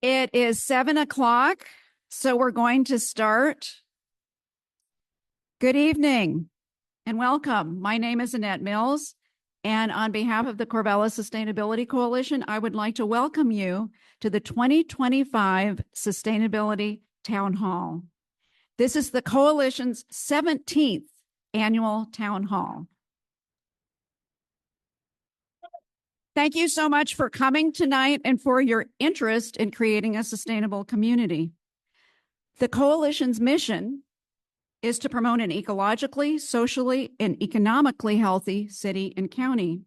It is 7 o'clock, so we're going to start. Good evening and welcome. My name is Annette Mills, and on behalf of the Corvallis Sustainability Coalition, I would like to welcome you to the 2025 Sustainability Town Hall. This is the Coalition's 17th annual Town Hall. Thank you so much for coming tonight and for your interest in creating a sustainable community. The Coalition's mission is to promote an ecologically, socially, and economically healthy city and county.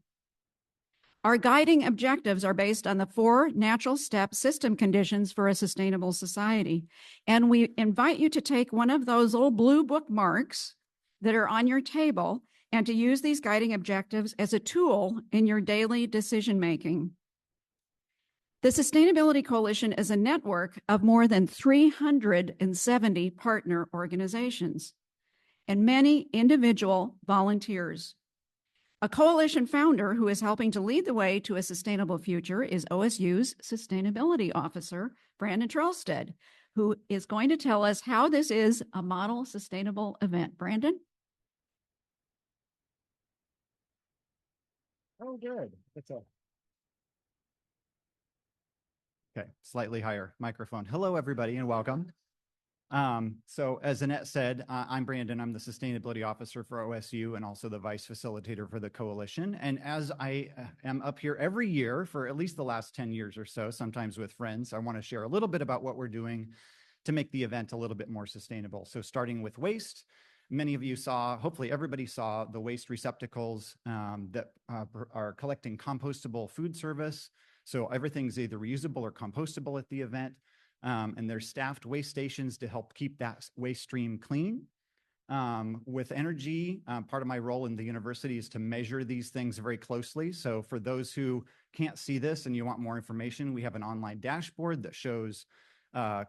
Our guiding objectives are based on the 4 natural step system conditions for a sustainable society. And we invite you to take one of those little blue bookmarks that are on your table and to use these guiding objectives as a tool in your daily decision-making. The Sustainability Coalition is a network of more than 370 partner organizations and many individual volunteers. A coalition founder who is helping to lead the way to a sustainable future is OSU's Sustainability Officer, Brandon Trelstead, who is going to tell us how this is a model sustainable event. Brandon? Oh, good. That's all. Okay, slightly higher microphone. Hello, everybody, and welcome. So as Annette said, I'm Brandon. I'm the Sustainability Officer for OSU and also the Vice Facilitator for the Coalition. And as I am up here every year for at least the last 10 years or so, sometimes with friends, I want to share a little bit about what we're doing to make the event a little bit more sustainable. So starting with waste, many of you saw, hopefully everybody saw the waste receptacles that are collecting compostable food service. So everything's either reusable or compostable at the event. And there's staffed waste stations to help keep that waste stream clean. With energy, part of my role in the university is to measure these things very closely. So for those who can't see this and you want more information, we have an online dashboard that shows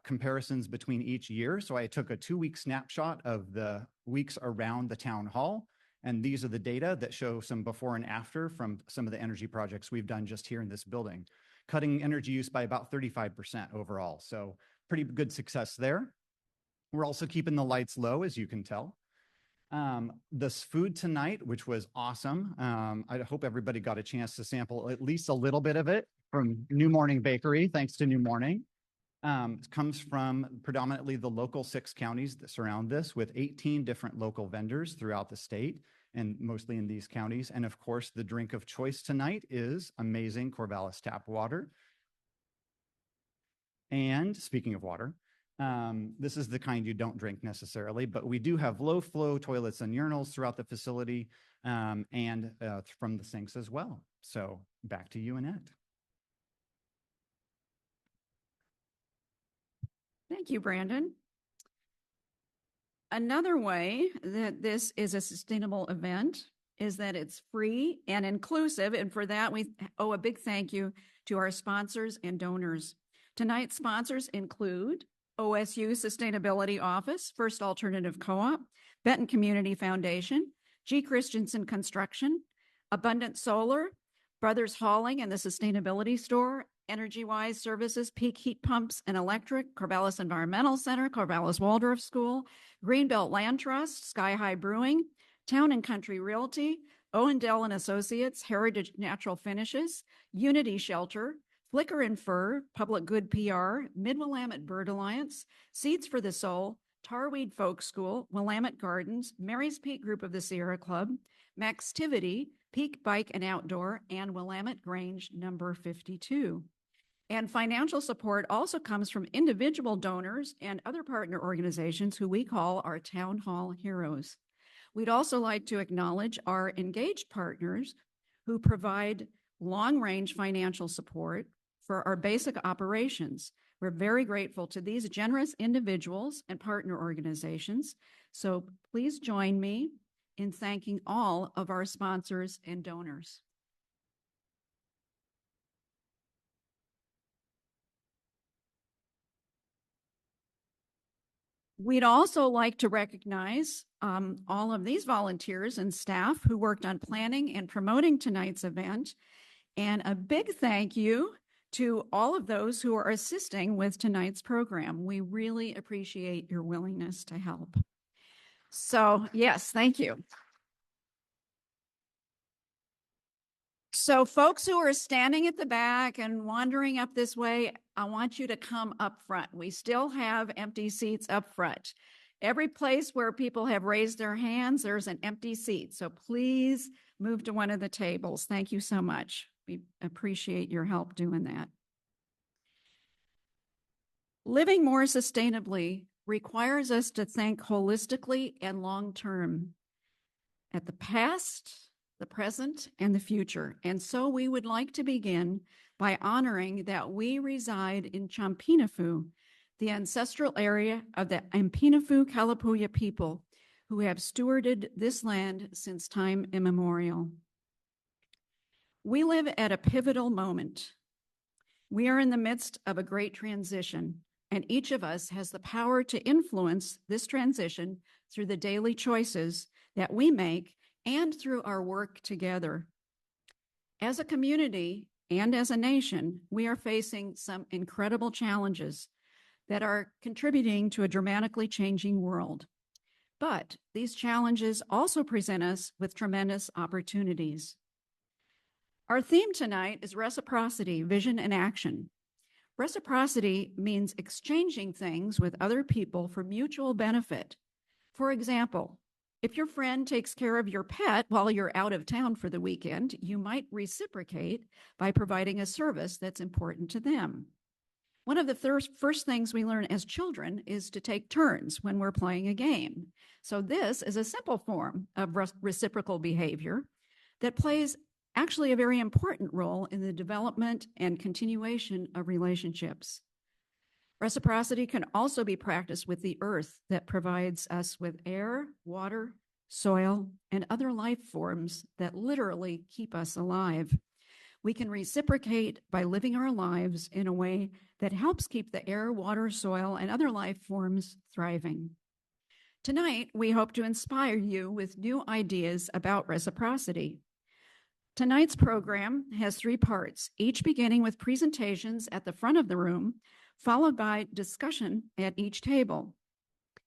comparisons between each year. So I took a 2-week snapshot of the weeks around the town hall. And these are the data that show some before and after from some of the energy projects we've done just here in this building, cutting energy use by about 35% overall. So pretty good success there. We're also keeping the lights low, as you can tell. This food tonight, which was awesome. I hope everybody got a chance to sample at least a little bit of it from New Morning Bakery, thanks to New Morning. It comes from predominantly the local 6 counties that surround this, with 18 different local vendors throughout the state and mostly in these counties. And of course, the drink of choice tonight is amazing Corvallis tap water. And speaking of water, this is the kind you don't drink necessarily, but we do have low flow toilets and urinals throughout the facility and from the sinks as well. So back to you, Annette. Thank you, Brandon. Another way that this is a sustainable event is that it's free and inclusive. And for that, we owe a big thank you to our sponsors and donors. Tonight's sponsors include OSU Sustainability Office, First Alternative Co-op, Benton Community Foundation, G. Christensen Construction, Abundant Solar, Brothers Hauling and the Sustainability Store, Energy Wise Services, Peak Heat Pumps and Electric, Corvallis Environmental Center, Corvallis Waldorf School, Greenbelt Land Trust, Sky High Brewing, Town and Country Realty, Owendell and Associates, Heritage Natural Finishes, Unity Shelter, Flicker and Fur, Public Good PR, Mid-Willamette Bird Alliance, Seeds for the Soul, Tarweed Folk School, Willamette Gardens, Mary's Peak Group of the Sierra Club, Maxtivity, Peak Bike and Outdoor, and Willamette Grange number 52. And financial support also comes from individual donors and other partner organizations who we call our Town Hall Heroes. We'd also like to acknowledge our engaged partners who provide long-range financial support for our basic operations. We're very grateful to these generous individuals and partner organizations. So please join me in thanking all of our sponsors and donors. We'd also like to recognize all of these volunteers and staff who worked on planning and promoting tonight's event. And a big thank you To all of those who are assisting with tonight's program, we really appreciate your willingness to help. So, yes, thank you. So folks who are standing at the back and wandering up this way, I want you to come up front. We still have empty seats up front. Every place where people have raised their hands, there's an empty seat. So please move to one of the tables. Thank you so much. We appreciate your help doing that. Living more sustainably requires us to think holistically and long-term at the past, the present, and the future. And so we would like to begin by honoring that we reside in Champinafu, the ancestral area of the Ampinafu Kalapuya people who have stewarded this land since time immemorial. We live at a pivotal moment. We are in the midst of a great transition, and each of us has the power to influence this transition through the daily choices that we make and through our work together. As a community and as a nation, we are facing some incredible challenges that are contributing to a dramatically changing world. But these challenges also present us with tremendous opportunities. Our theme tonight is reciprocity, vision, and action. Reciprocity means exchanging things with other people for mutual benefit. For example, if your friend takes care of your pet while you're out of town for the weekend, you might reciprocate by providing a service that's important to them. One of the first things we learn as children is to take turns when we're playing a game. So this is a simple form of reciprocal behavior that plays actually a very important role in the development and continuation of relationships. Reciprocity can also be practiced with the earth that provides us with air, water, soil, and other life forms that literally keep us alive. We can reciprocate by living our lives in a way that helps keep the air, water, soil, and other life forms thriving. Tonight, we hope to inspire you with new ideas about reciprocity. Tonight's program has 3 parts, each beginning with presentations at the front of the room, followed by discussion at each table.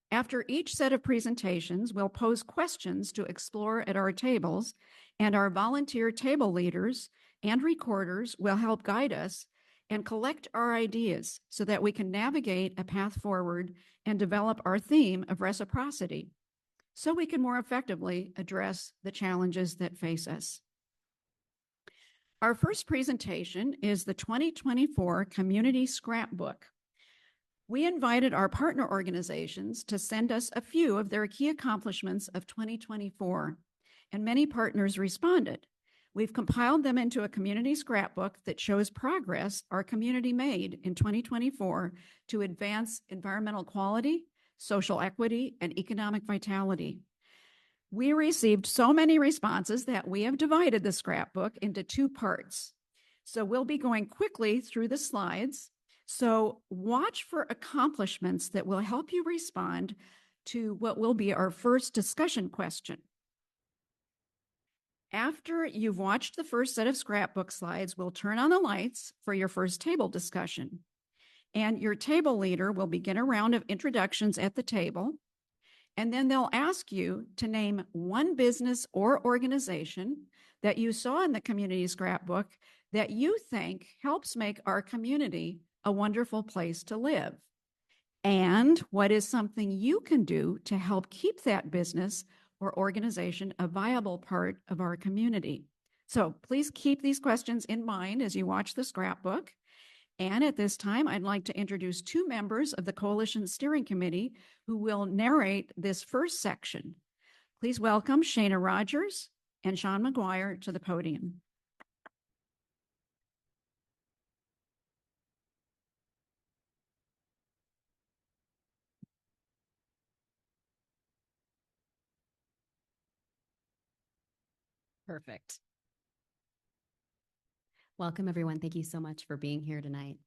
After each set of presentations, we'll pose questions to explore at our tables, and our volunteer table leaders and recorders will help guide us and collect our ideas so that we can navigate a path forward and develop our theme of reciprocity so we can more effectively address the challenges that face us. Our first presentation is the 2024 Community Scrapbook. We invited our partner organizations to send us a few of their key accomplishments of 2024, and many partners responded. We've compiled them into a community scrapbook that shows progress our community made in 2024 to advance environmental quality, social equity, and economic vitality. We received so many responses that we have divided the scrapbook into 2 parts. So we'll be going quickly through the slides. So watch for accomplishments that will help you respond to what will be our first discussion question. After you've watched the first set of scrapbook slides, we'll turn on the lights for your first table discussion. And your table leader will begin a round of introductions at the table. And then they'll ask you to name one business or organization that you saw in the community scrapbook that you think helps make our community a wonderful place to live. And what is something you can do to help keep that business or organization a viable part of our community. So please keep these questions in mind as you watch the scrapbook. And at this time, I'd like to introduce 2 members of the Coalition Steering Committee who will narrate this first section. Please welcome Shana Rogers and Sean McGuire to the podium. Perfect. Welcome, everyone. Thank you so much for being here tonight.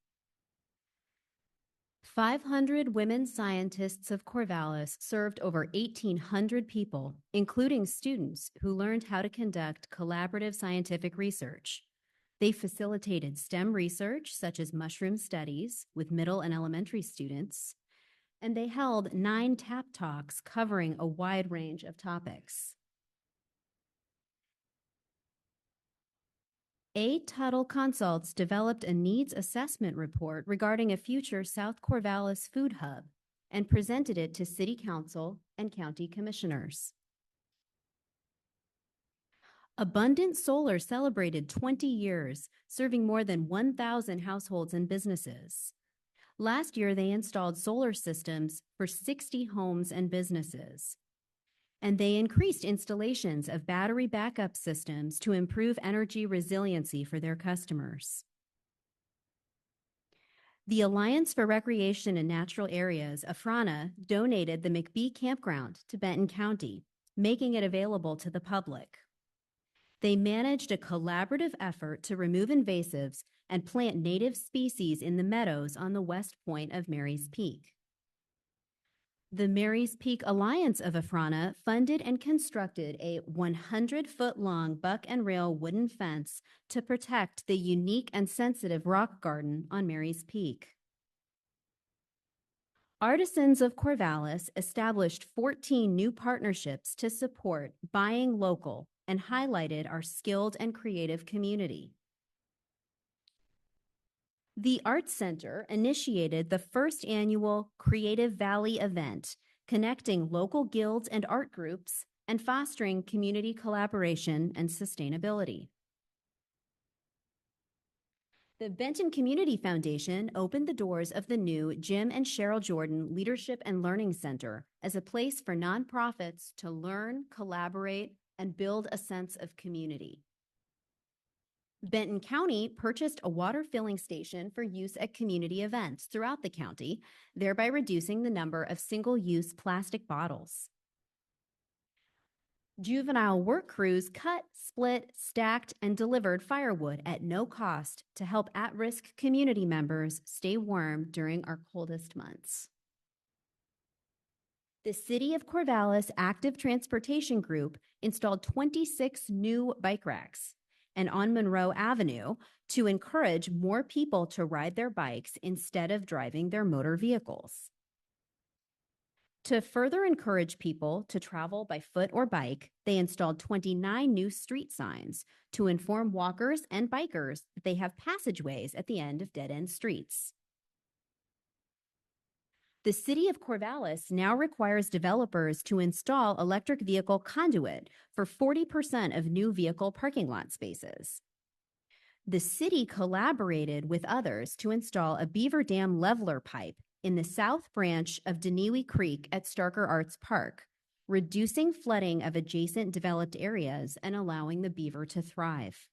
500 women scientists of Corvallis served over 1,800 people, including students who learned how to conduct collaborative scientific research. They facilitated STEM research, such as mushroom studies, with middle and elementary students, and they held 9 TAP Talks covering a wide range of topics. A. Tuttle Consults developed a needs assessment report regarding a future South Corvallis food hub and presented it to City Council and County Commissioners. Abundant Solar celebrated 20 years, serving more than 1,000 households and businesses. Last year, they installed solar systems for 60 homes and businesses. And they increased installations of battery backup systems to improve energy resiliency for their customers. The Alliance for Recreation and Natural Areas, AFRANA, donated the McBee Campground to Benton County, making it available to the public. They managed a collaborative effort to remove invasives and plant native species in the meadows on the west point of Mary's Peak. The Mary's Peak Alliance of AFRANA funded and constructed a 100-foot-long buck and rail wooden fence to protect the unique and sensitive rock garden on Mary's Peak. Artisans of Corvallis established 14 new partnerships to support buying local and highlighted our skilled and creative community. The Arts Center initiated the first annual Creative Valley event, connecting local guilds and art groups and fostering community collaboration and sustainability. The Benton Community Foundation opened the doors of the new Jim and Cheryl Jordan Leadership and Learning Center as a place for nonprofits to learn, collaborate, and build a sense of community. Benton County purchased a water filling station for use at community events throughout the county, thereby reducing the number of single-use plastic bottles. Juvenile work crews cut, split, stacked, and delivered firewood at no cost to help at-risk community members stay warm during our coldest months. The City of Corvallis Active Transportation Group installed 26 new bike racks and on Monroe Avenue to encourage more people to ride their bikes instead of driving their motor vehicles. To further encourage people to travel by foot or bike, they installed 29 new street signs to inform walkers and bikers that they have passageways at the end of dead-end streets. The City of Corvallis now requires developers to install electric vehicle conduit for 40% of new vehicle parking lot spaces. The city collaborated with others to install a beaver dam leveler pipe in the south branch of Denewy Creek at Starker Arts Park, reducing flooding of adjacent developed areas and allowing the beaver to thrive.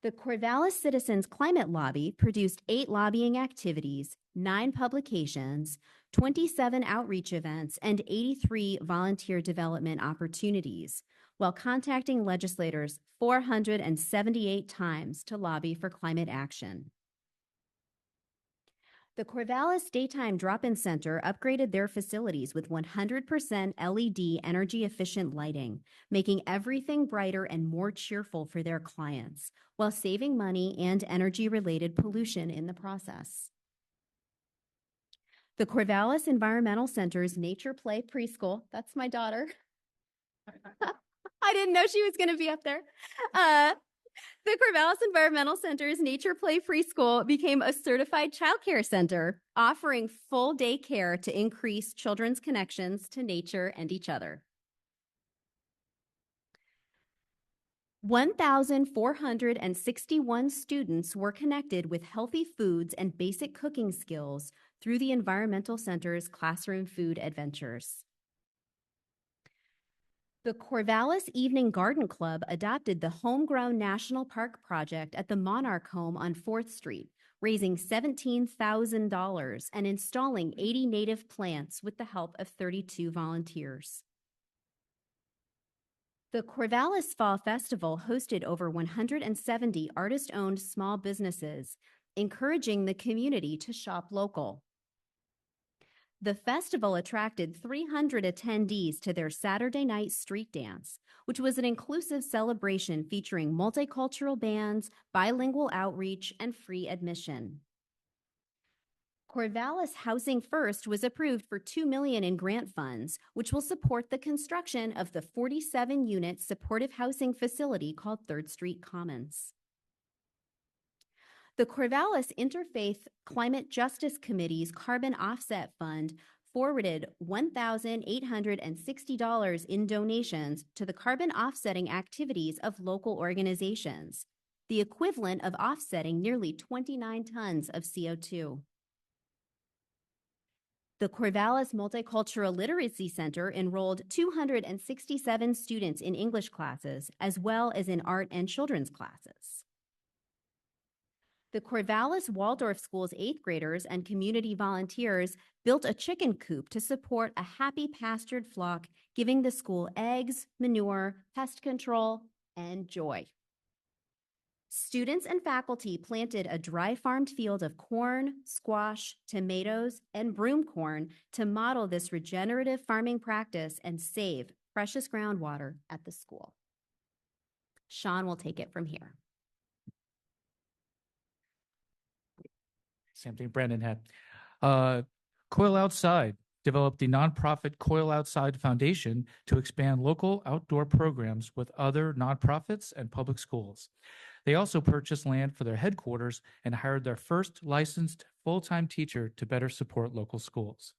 The Corvallis Citizens Climate Lobby produced 8 lobbying activities, 9 publications, 27 outreach events, and 83 volunteer development opportunities, while contacting legislators 478 times to lobby for climate action. The Corvallis Daytime Drop-In Center upgraded their facilities with 100% LED energy-efficient lighting, making everything brighter and more cheerful for their clients, while saving money and energy-related pollution in the process. The Corvallis Environmental Center's Nature Play Preschool, that's my daughter. I didn't know she was going to be up there. The Corvallis Environmental Center's Nature Play Preschool became a certified childcare center, offering full day care to increase children's connections to nature and each other. 1,461 students were connected with healthy foods and basic cooking skills through the Environmental Center's classroom food adventures. The Corvallis Evening Garden Club adopted the Homegrown National Park project at the Monarch Home on 4th Street, raising $17,000 and installing 80 native plants with the help of 32 volunteers. The Corvallis Fall Festival hosted over 170 artist-owned small businesses, encouraging the community to shop local. The festival attracted 300 attendees to their Saturday night street dance, which was an inclusive celebration featuring multicultural bands, bilingual outreach, and free admission. Corvallis Housing First was approved for $2 million in grant funds, which will support the construction of the 47-unit supportive housing facility called 3rd Street Commons. The Corvallis Interfaith Climate Justice Committee's Carbon Offset Fund forwarded $1,860 in donations to the carbon offsetting activities of local organizations, the equivalent of offsetting nearly 29 tons of CO2. The Corvallis Multicultural Literacy Center enrolled 267 students in English classes, as well as in art and children's classes. The Corvallis Waldorf School's 8th graders and community volunteers built a chicken coop to support a happy pastured flock, giving the school eggs, manure, pest control, and joy. Students and faculty planted a dry farmed field of corn, squash, tomatoes, and broom corn to model this regenerative farming practice and save precious groundwater at the school. Sean will take it from here. Same thing Brandon had. Coil Outside developed the nonprofit Coil Outside Foundation to expand local outdoor programs with other nonprofits and public schools. They also purchased land for their headquarters and hired their first licensed full-time teacher to better support local schools.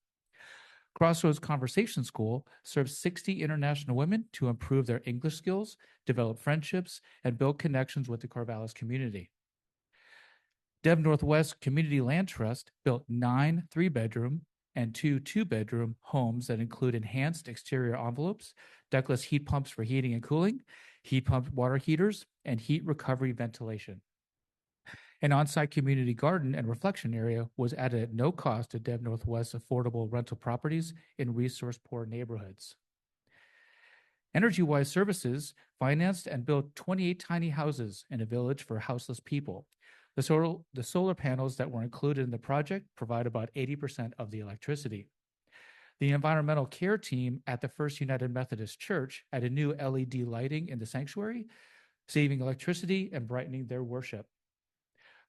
Crossroads Conversation School serves 60 international women to improve their English skills, develop friendships, and build connections with the Corvallis community. Dev Northwest Community Land Trust built 9 3-bedroom and 2 2-bedroom homes that include enhanced exterior envelopes, ductless heat pumps for heating and cooling, heat pump water heaters, and heat recovery ventilation. An on-site community garden and reflection area was added at no cost to Dev Northwest's affordable rental properties in resource-poor neighborhoods. EnergyWise Services financed and built 28 tiny houses in a village for houseless people. The solar panels that were included in the project provide about 80% of the electricity. The environmental care team at the First United Methodist Church added new LED lighting in the sanctuary, saving electricity and brightening their worship.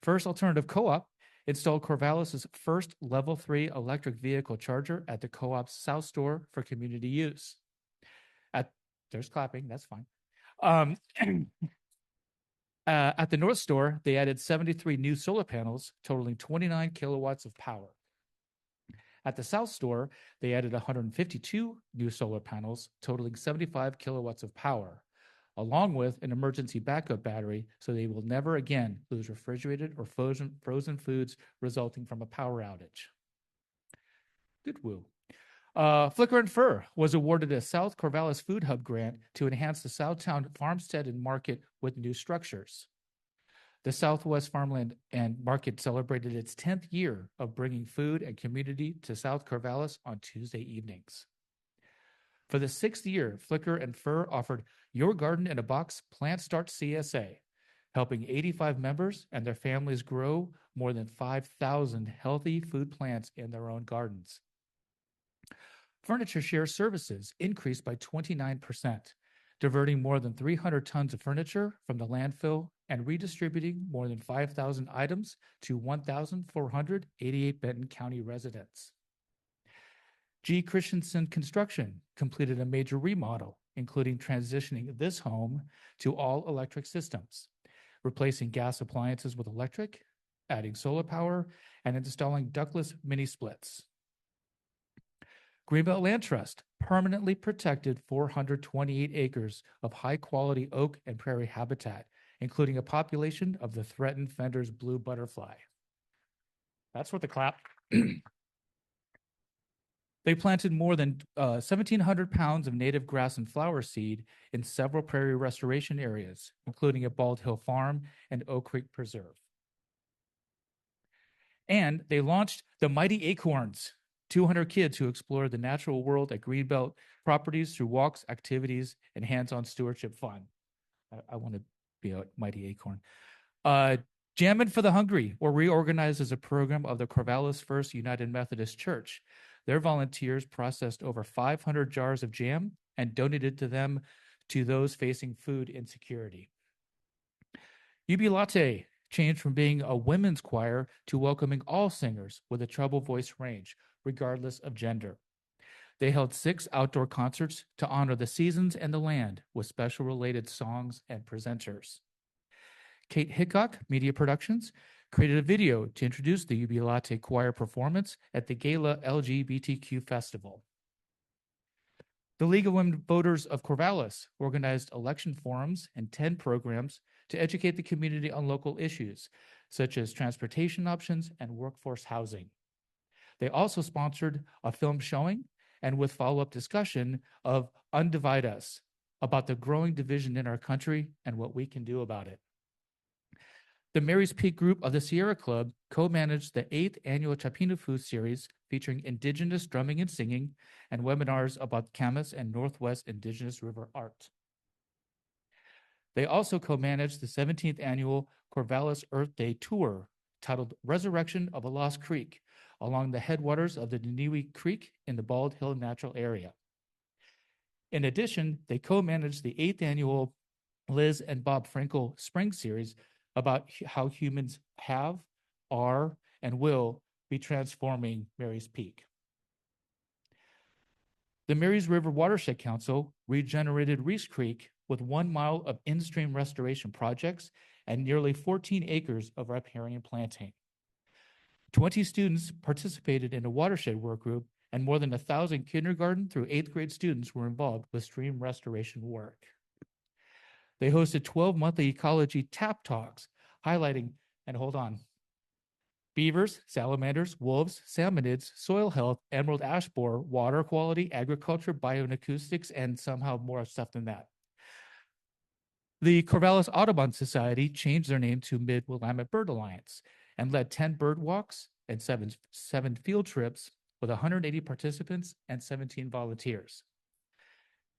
First Alternative Co-op installed Corvallis' first Level 3 electric vehicle charger at the co-op's South Store for community use. There's clapping, that's fine. At the North Store, they added 73 new solar panels, totaling 29 kilowatts of power. At the South Store, they added 152 new solar panels, totaling 75 kilowatts of power, along with an emergency backup battery, so they will never again lose refrigerated or frozen foods resulting from a power outage. Good woo. Flicker and Fur was awarded a South Corvallis Food Hub grant to enhance the Southtown Farmstead and Market with new structures. The Southwest Farmland and Market celebrated its 10th year of bringing food and community to South Corvallis on Tuesday evenings. For the 6th year, Flicker and Fur offered Your Garden in a Box Plant Start CSA, helping 85 members and their families grow more than 5,000 healthy food plants in their own gardens. Furniture share services increased by 29%, diverting more than 300 tons of furniture from the landfill and redistributing more than 5,000 items to 1,488 Benton County residents. G. Christensen Construction completed a major remodel, including transitioning this home to all electric systems, replacing gas appliances with electric, adding solar power, and installing ductless mini splits. Greenbelt Land Trust permanently protected 428 acres of high-quality oak and prairie habitat, including a population of the threatened Fender's blue butterfly. That's worth a clap. They planted more than 1,700 pounds of native grass and flower seed in several prairie restoration areas, including at Bald Hill Farm and Oak Creek Preserve. And they launched the Mighty Acorns, 200 kids who explore the natural world at Greenbelt properties through walks, activities, and hands-on stewardship fun. I want to be a Mighty Acorn. Jammin' for the Hungry were reorganized as a program of the Corvallis First United Methodist Church. Their volunteers processed over 500 jars of jam and donated them to those facing food insecurity. Jubilate changed from being a women's choir to welcoming all singers with a treble voice range, regardless of gender. They held 6 outdoor concerts to honor the seasons and the land with special related songs and presenters. Kate Hickok Media Productions created a video to introduce the Jubilate choir performance at the Gala LGBTQ Festival. The League of Women Voters of Corvallis organized election forums and 10 programs to educate the community on local issues, such as transportation options and workforce housing. They also sponsored a film showing and with follow-up discussion of Undivide Us, about the growing division in our country and what we can do about it. The Mary's Peak group of the Sierra Club co-managed the 8th annual Chapinafu series featuring Indigenous drumming and singing and webinars about Camas and Northwest Indigenous River art. They also co-managed the 17th annual Corvallis Earth Day tour titled Resurrection of a Lost Creek along the headwaters of the Niniwe Creek in the Bald Hill Natural Area. In addition, they co-managed the 8th annual Liz and Bob Frankel Spring Series about how humans have, are, and will be transforming Mary's Peak. The Marys River Watershed Council regenerated Reese Creek with 1 mile of in-stream restoration projects and nearly 14 acres of riparian planting. 20 students participated in a watershed work group, and more than 1,000 kindergarten through 8th grade students were involved with stream restoration work. They hosted 12 monthly ecology tap talks, highlighting, and hold on, beavers, salamanders, wolves, salmonids, soil health, emerald ash borer, water quality, agriculture, bioacoustics, and somehow more stuff than that. The Corvallis Audubon Society changed their name to Mid-Willamette Bird Alliance and led 10 bird walks and seven field trips with 180 participants and 17 volunteers.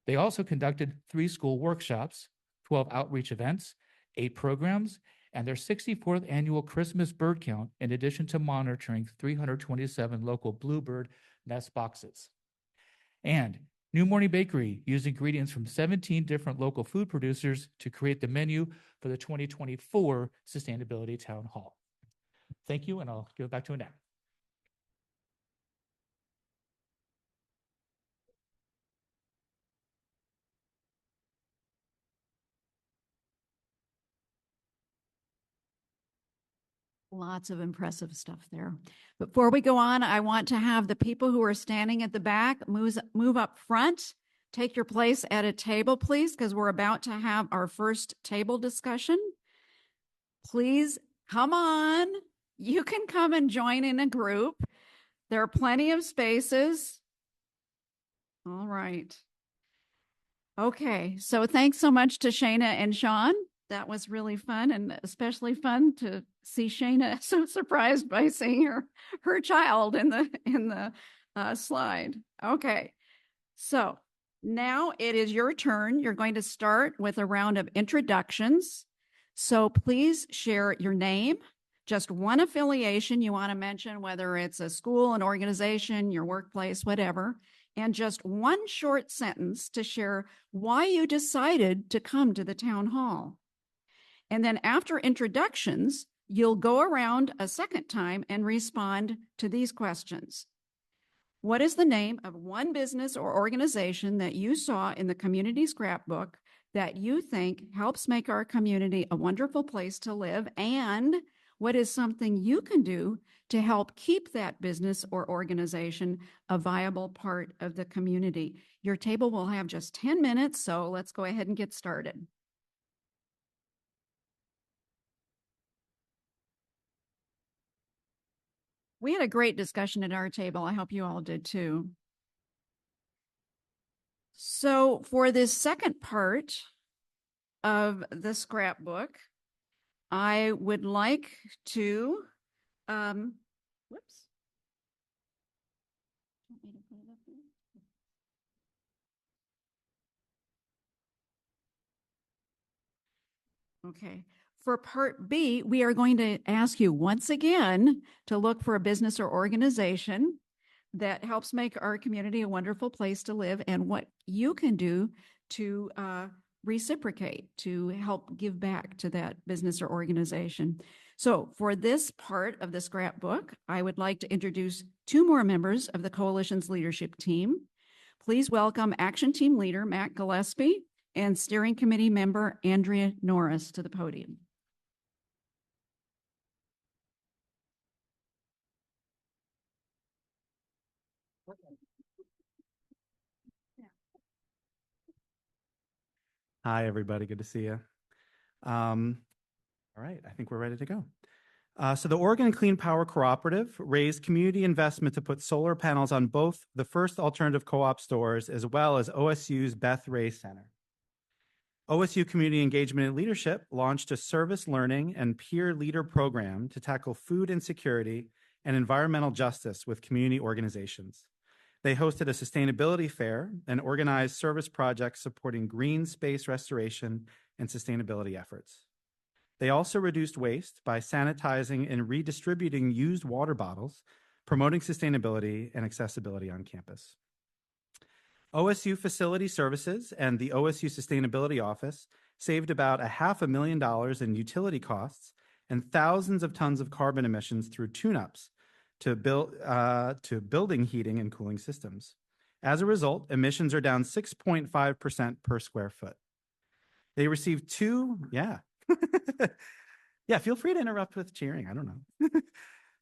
They also conducted 3 school workshops, 12 outreach events, 8 programs, and their 64th annual Christmas bird count, in addition to monitoring 327 local bluebird nest boxes. And New Morning Bakery used ingredients from 17 different local food producers to create the menu for the 2024 Sustainability Town Hall. Thank you, and I'll give it back to Annette. Lots of impressive stuff there. Before we go on, I want to have the people who are standing at the back move up front. Take your place at a table, please, because we're about to have our first table discussion. Please come on. You can come and join in a group. There are plenty of spaces. All right. Okay, so thanks so much to Shayna and Sean. That was really fun, and especially fun to see Shayna so surprised by seeing her child in the slide. Okay, so now it is your turn. You're going to start with a round of introductions. So please share your name, just one affiliation you want to mention, whether it's a school, an organization, your workplace, whatever, and just one short sentence to share why you decided to come to the town hall. And then after introductions, you'll go around a second time and respond to these questions. What is the name of one business or organization that you saw in the community scrapbook that you think helps make our community a wonderful place to live? And what is something you can do to help keep that business or organization a viable part of the community? Your table will have just 10 minutes, so let's go ahead and get started. We had a great discussion at our table. I hope you all did too. So for this second part of the scrapbook, I would like to, Okay. For part B, we are going to ask you once again to look for a business or organization that helps make our community a wonderful place to live, and what you can do to reciprocate, to help give back to that business or organization. So for this part of the scrapbook, I would like to introduce two more members of the coalition's leadership team. Please welcome Action Team Leader Matt Gillespie and Steering Committee Member Andrea Norris to the podium. Hi, everybody. Good to see you. All right, I think we're ready to go. So the Oregon Clean Power Cooperative raised community investment to put solar panels on both the First Alternative Co-op stores as well as OSU's Beth Ray Center. OSU Community Engagement and Leadership launched a service learning and peer leader program to tackle food insecurity and environmental justice with community organizations. They hosted a sustainability fair and organized service projects supporting green space restoration and sustainability efforts. They also reduced waste by sanitizing and redistributing used water bottles, promoting sustainability and accessibility on campus. OSU Facility Services and the OSU Sustainability Office saved about $500,000 in utility costs and thousands of tons of carbon emissions through tune-ups to building heating and cooling systems. As a result, emissions are down 6.5% per square foot. They received two, yeah, feel free to interrupt with cheering, I don't know.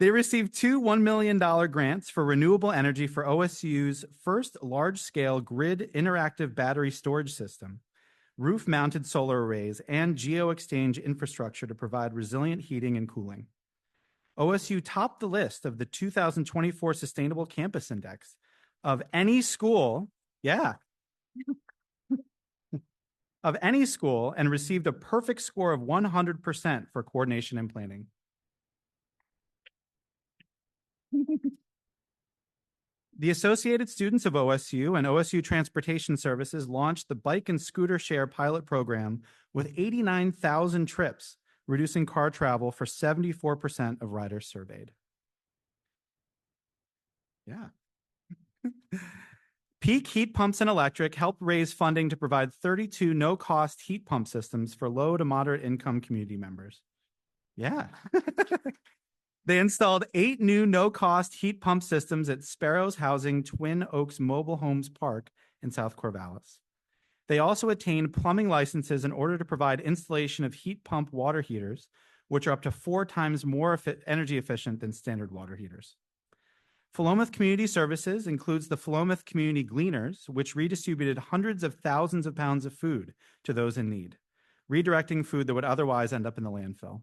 They received two $1 million grants for renewable energy for OSU's first large-scale grid interactive battery storage system, roof-mounted solar arrays, and geo-exchange infrastructure to provide resilient heating and cooling. OSU topped the list of the 2024 Sustainable Campus Index of any school, of any school, and received a perfect score of 100% for coordination and planning. The Associated Students of OSU and OSU Transportation Services launched the Bike and Scooter Share pilot program with 89,000 trips, reducing car travel for 74% of riders surveyed. Yeah. Peak Heat Pumps and Electric helped raise funding to provide 32 no-cost heat pump systems for low to moderate income community members. Yeah. They installed 8 new no-cost heat pump systems at Sparrows Housing Twin Oaks Mobile Homes Park in South Corvallis. They also attained plumbing licenses in order to provide installation of heat pump water heaters, which are up to 4 times more energy efficient than standard water heaters. Philomath Community Services includes the Philomath Community Gleaners, which redistributed hundreds of thousands of pounds of food to those in need, redirecting food that would otherwise end up in the landfill.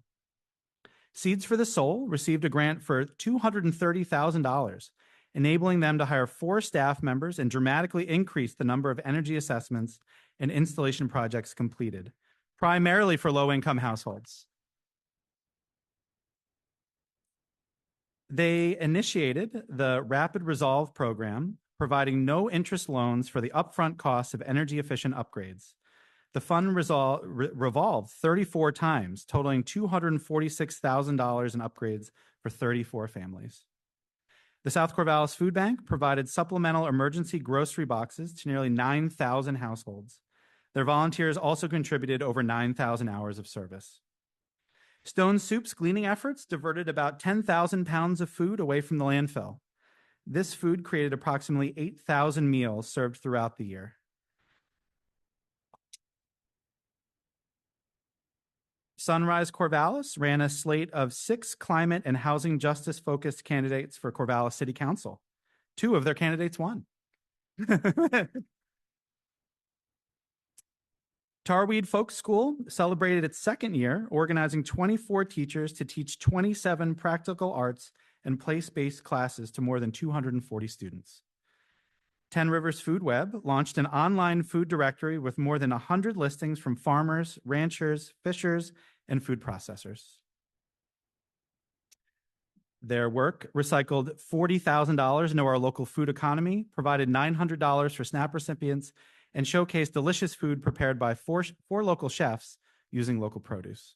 Seeds for the Soul received a grant for $230,000, enabling them to hire 4 staff members and dramatically increase the number of energy assessments and installation projects completed, primarily for low-income households. They initiated the Rapid Resolve program, providing no-interest loans for the upfront costs of energy-efficient upgrades. The fund revolved 34 times, totaling $246,000 in upgrades for 34 families. The South Corvallis Food Bank provided supplemental emergency grocery boxes to nearly 9,000 households. Their volunteers also contributed over 9,000 hours of service. Stone Soup's gleaning efforts diverted about 10,000 pounds of food away from the landfill. This food created approximately 8,000 meals served throughout the year. Sunrise Corvallis ran a slate of 6 climate and housing justice-focused candidates for Corvallis City Council. 2 of their candidates won. Tarweed Folk School celebrated its 2nd year, organizing 24 teachers to teach 27 practical arts and place-based classes to more than 240 students. 10 Rivers Food Web launched an online food directory with more than 100 listings from farmers, ranchers, fishers, and food processors. Their work recycled $40,000 into our local food economy, provided $900 for SNAP recipients, and showcased delicious food prepared by four local chefs using local produce.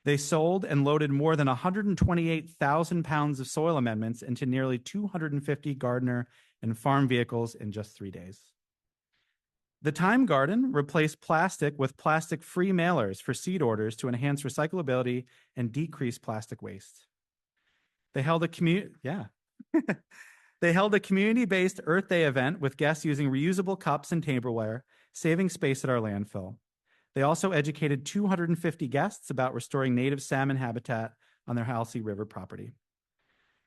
They sold and loaded more than 128,000 pounds of soil amendments into nearly 250 gardener and farm vehicles in just 3 days. The Time Garden replaced plastic with plastic-free mailers for seed orders to enhance recyclability and decrease plastic waste. They held a They held a community-based Earth Day event with guests using reusable cups and tableware, saving space at our landfill. They also educated 250 guests about restoring native salmon habitat on their Halsey River property.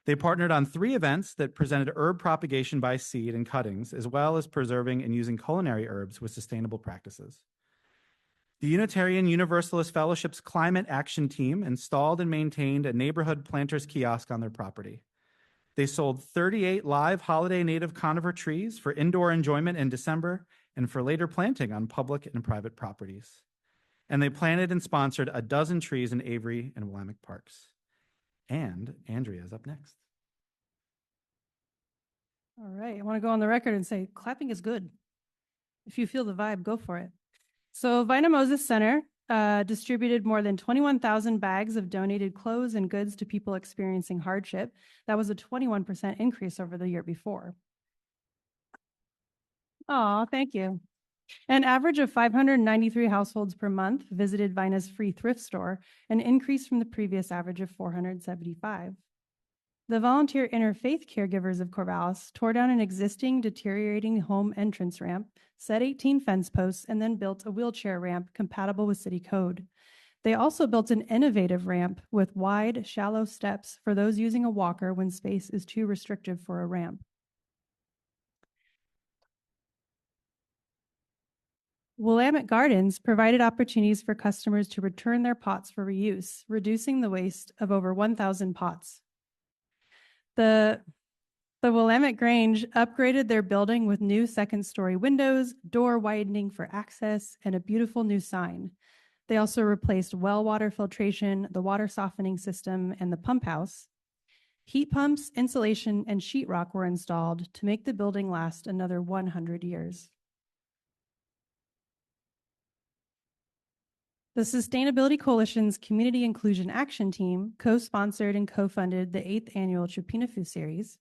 They partnered on 3 events that presented herb propagation by seed and cuttings, as well as preserving and using culinary herbs with sustainable practices. The Unitarian Universalist Fellowship's Climate Action Team installed and maintained a neighborhood planters kiosk on their property. They sold 38 live holiday native conifer trees for indoor enjoyment in December and for later planting on public and private properties. And they planted and sponsored a dozen trees in Avery and Willamette parks. And Andrea's up next. All right, I want to go on the record and say clapping is good. If you feel the vibe, go for it. So Vina Moses Center distributed more than 21,000 bags of donated clothes and goods to people experiencing hardship. That was a 21% increase over the year before. Oh, thank you. An average of 593 households per month visited Vina's free thrift store, an increase from the previous average of 475. The volunteer interfaith caregivers of Corvallis tore down an existing deteriorating home entrance ramp, set 18 fence posts, and then built a wheelchair ramp compatible with city code. They also built an innovative ramp with wide, shallow steps for those using a walker when space is too restrictive for a ramp. Willamette Gardens provided opportunities for customers to return their pots for reuse, reducing the waste of over 1,000 pots. The Willamette Grange upgraded their building with new second-story windows, door widening for access, and a beautiful new sign. They also replaced well water filtration, the water softening system, and the pump house. Heat pumps, insulation, and sheetrock were installed to make the building last another 100 years. The Sustainability Coalition's Community Inclusion Action Team co-sponsored and co-funded the 8th annual Chupinafu series.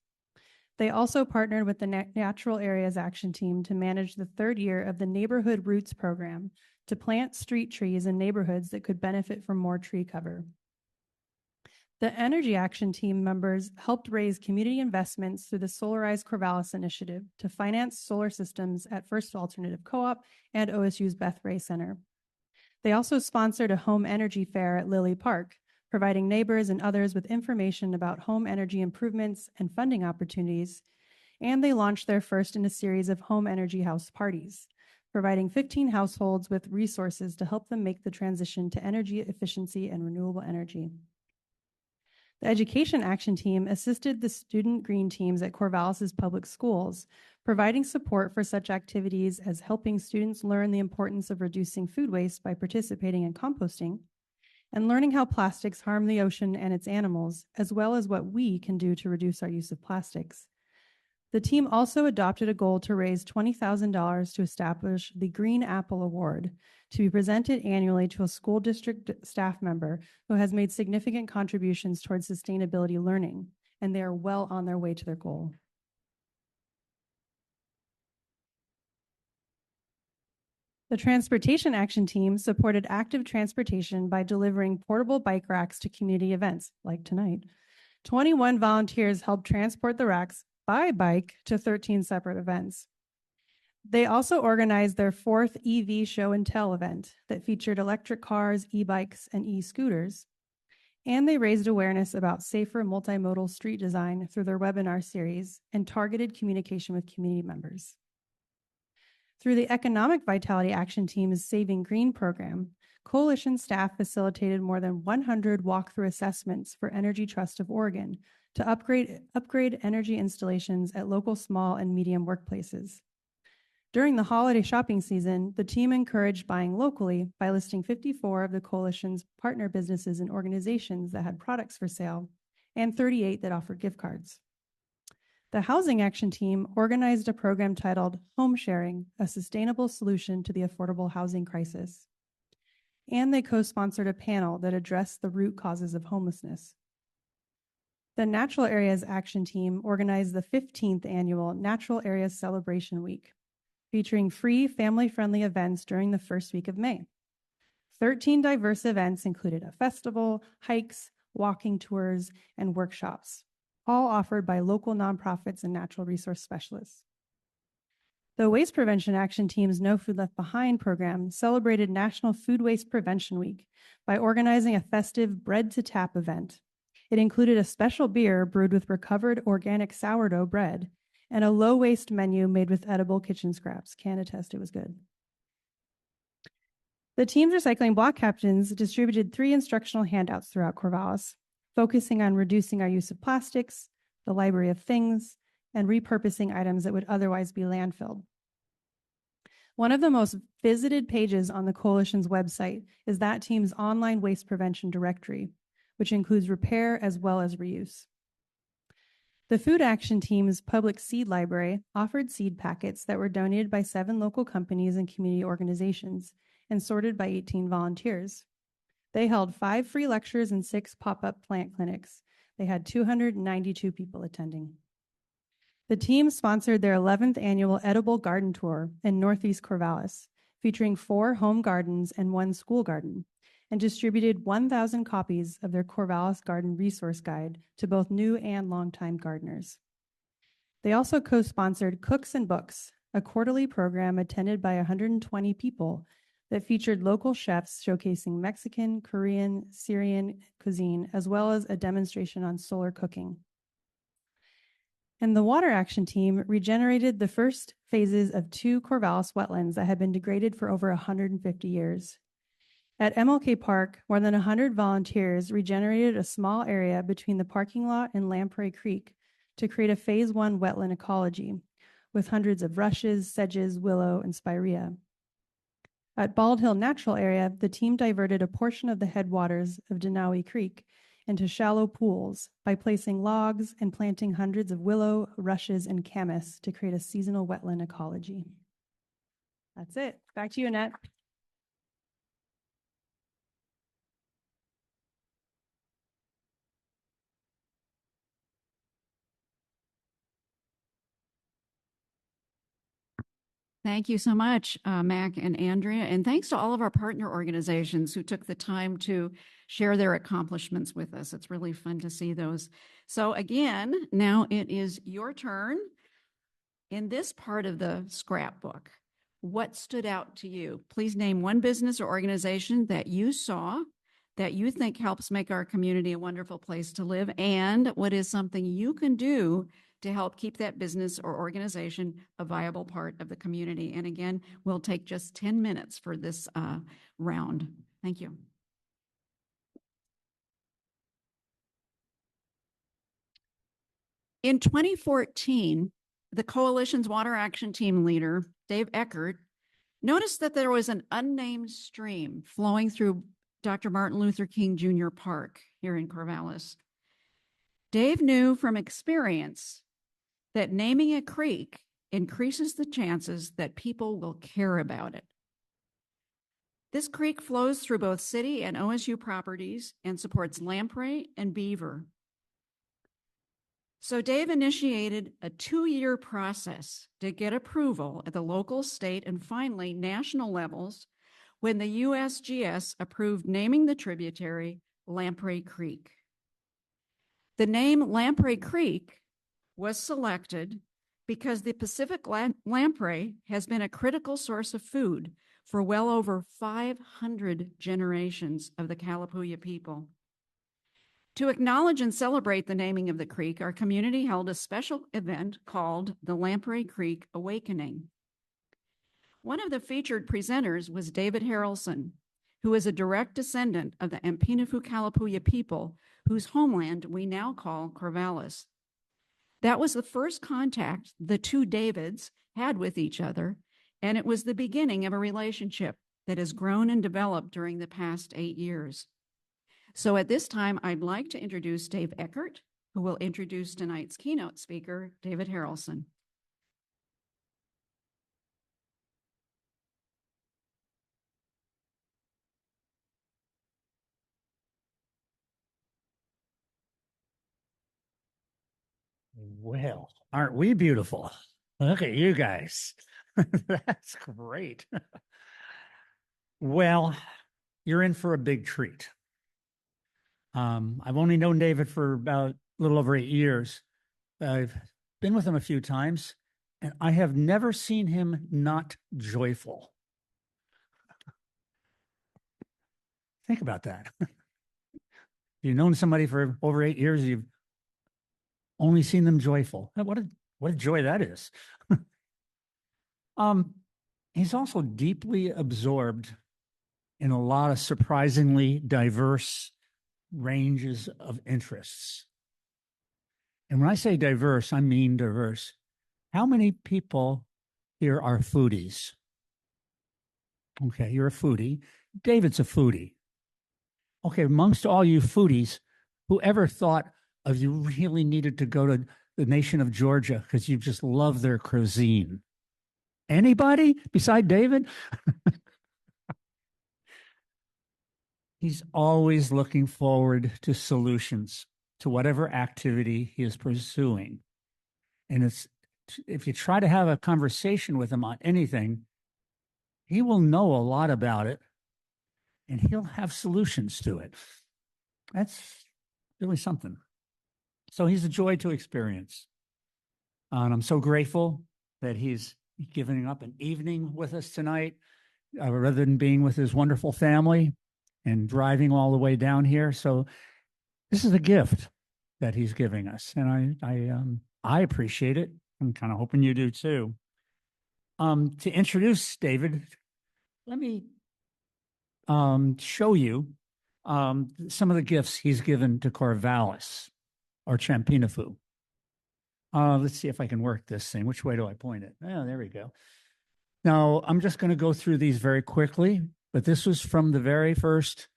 They also partnered with the Natural Areas Action Team to manage the 3rd year of the Neighborhood Roots program to plant street trees in neighborhoods that could benefit from more tree cover. The Energy Action Team members helped raise community investments through the Solarize Corvallis initiative to finance solar systems at First Alternative Co-op and OSU's Beth Ray Center. They also sponsored a home energy fair at Lily Park, providing neighbors and others with information about home energy improvements and funding opportunities. And they launched their first in a series of home energy house parties, providing 15 households with resources to help them make the transition to energy efficiency and renewable energy. The Education Action Team assisted the student green teams at Corvallis's public schools, providing support for such activities as helping students learn the importance of reducing food waste by participating in composting, and learning how plastics harm the ocean and its animals, as well as what we can do to reduce our use of plastics. The team also adopted a goal to raise $20,000 to establish the Green Apple Award, to be presented annually to a school district staff member who has made significant contributions towards sustainability learning, and they are well on their way to their goal. The Transportation Action Team supported active transportation by delivering portable bike racks to community events, like tonight. 21 volunteers helped transport the racks by bike to 13 separate events. They also organized their 4th EV show and tell event that featured electric cars, e-bikes, and e-scooters. And they raised awareness about safer multimodal street design through their webinar series and targeted communication with community members. Through the Economic Vitality Action Team's Saving Green program, Coalition staff facilitated more than 100 walkthrough assessments for Energy Trust of Oregon to upgrade energy installations at local small and medium workplaces. During the holiday shopping season, the team encouraged buying locally by listing 54 of the Coalition's partner businesses and organizations that had products for sale, and 38 that offered gift cards. The Housing Action Team organized a program titled Home Sharing, a Sustainable Solution to the Affordable Housing Crisis. and they co-sponsored a panel that addressed the root causes of homelessness. The Natural Areas Action Team organized the 15th annual Natural Areas Celebration Week, featuring free family-friendly events during the first week of May. 13 diverse events included a festival, hikes, walking tours, and workshops, all offered by local nonprofits and natural resource specialists. The Waste Prevention Action Team's No Food Left Behind program celebrated National Food Waste Prevention Week by organizing a festive Bread to Tap event. It included a special beer brewed with recovered organic sourdough bread and a low-waste menu made with edible kitchen scraps. Can attest it was good. The team's recycling block captains distributed 3 instructional handouts throughout Corvallis, focusing on reducing our use of plastics, the library of things, and repurposing items that would otherwise be landfilled. One of the most visited pages on the Coalition's website is that team's online waste prevention directory, which includes repair as well as reuse. The Food Action Team's public seed library offered seed packets that were donated by 7 local companies and community organizations and sorted by 18 volunteers. They held 5 free lectures and 6 pop-up plant clinics. They had 292 people attending. The team sponsored their 11th annual Edible Garden Tour in Northeast Corvallis, featuring 4 home gardens and 1 school garden, and distributed 1,000 copies of their Corvallis Garden Resource Guide to both new and longtime gardeners. They also co-sponsored Cooks and Books, a quarterly program attended by 120 people that featured local chefs showcasing Mexican, Korean, Syrian cuisine, as well as a demonstration on solar cooking. And the Water Action Team regenerated the first phases of 2 Corvallis wetlands that had been degraded for over 150 years. At MLK Park, more than 100 volunteers regenerated a small area between the parking lot and Lamprey Creek to create a Phase 1 wetland ecology with hundreds of rushes, sedges, willow, and spirea. At Bald Hill Natural Area, the team diverted a portion of the headwaters of Denawi Creek into shallow pools by placing logs and planting hundreds of willow, rushes, and camas to create a seasonal wetland ecology. That's it. Back to you, Annette. Thank you so much, Mac and Andrea, and thanks to all of our partner organizations who took the time to share their accomplishments with us. It's really fun to see those. So again, now it is your turn. In this part of the scrapbook, what stood out to you? Please name one business or organization that you saw that you think helps make our community a wonderful place to live, and what is something you can do to help keep that business or organization a viable part of the community. And again, we'll take just 10 minutes for this round. Thank you. In 2014, the Coalition's Water Action Team leader, Dave Eckert, noticed that there was an unnamed stream flowing through Dr. Martin Luther King Jr. Park here in Corvallis. Dave knew from experience that naming a creek increases the chances that people will care about it. This creek flows through both city and OSU properties and supports lamprey and beaver. So Dave initiated a 2-year process to get approval at the local, state, and finally national levels when the USGS approved naming the tributary Lamprey Creek. The name Lamprey Creek was selected because the Pacific lamprey has been a critical source of food for well over 500 generations of the Kalapuya people. To acknowledge and celebrate the naming of the creek, our community held a special event called the Lamprey Creek Awakening. One of the featured presenters was David Harrelson, who is a direct descendant of the Empinafu Kalapuya people, whose homeland we now call Corvallis. That was the first contact the 2 Davids had with each other, and it was the beginning of a relationship that has grown and developed during the past 8 years. So at this time, I'd like to introduce Dave Eckert, who will introduce tonight's keynote speaker, David Harrelson. Well, aren't we beautiful? Look at you guys. That's great. Well, you're in for a big treat. I've only known David for about a little over 8 years. I've been with him a few times, and I have never seen him not joyful. Think about that. You've known somebody for over 8 years, you've only seen them joyful. What a joy that is. Um, he's also deeply absorbed in a lot of surprisingly diverse ranges of interests. And when I say diverse, I mean diverse. How many people here are foodies? Okay, you're a foodie. David's a foodie. Okay, amongst all you foodies, whoever thought of you really needed to go to the nation of Georgia because you just love their cuisine? Anybody beside David? He's always looking forward to solutions to whatever activity he is pursuing. And if you try to have a conversation with him on anything, he will know a lot about it and he'll have solutions to it. That's really something. So he's a joy to experience. And I'm so grateful that he's giving up an evening with us tonight rather than being with his wonderful family and driving all the way down here. So this is a gift that he's giving us. And I appreciate it. I'm kind of hoping you do too. To introduce David, let me show you some of the gifts he's given to Corvallis or Champinafu. Let's see if I can work this thing. Which way do I point it? Oh, there we go. Now, I'm just going to go through these very quickly, but this was from the very first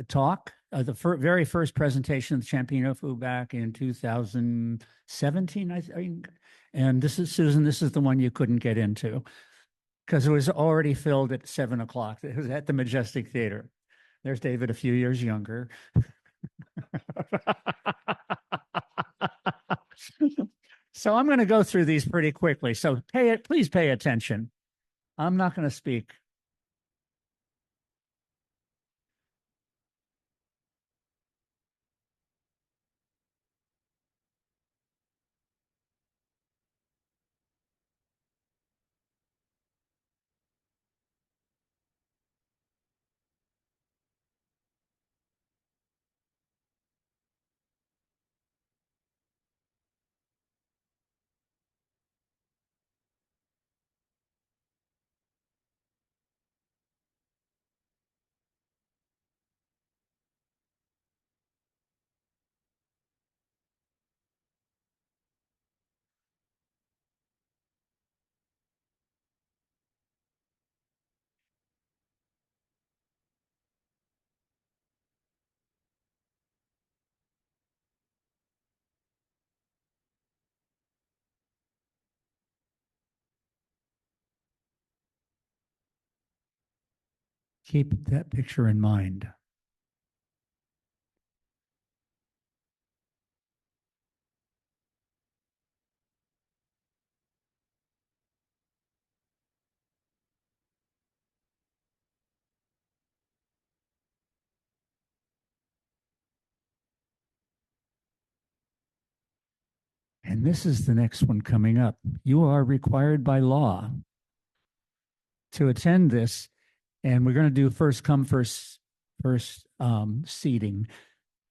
talk, the very first presentation of the Champinafu back in 2017, I think. And this is, Susan, this is the one you couldn't get into because it was already filled at 7 o'clock. It was at the Majestic Theater. There's David, a few years younger. So I'm going to go through these pretty quickly. So please pay attention. I'm not going to speak. Keep that picture in mind. And this is the next one coming up. You are required by law to attend this, and we're going to do first come, first seating.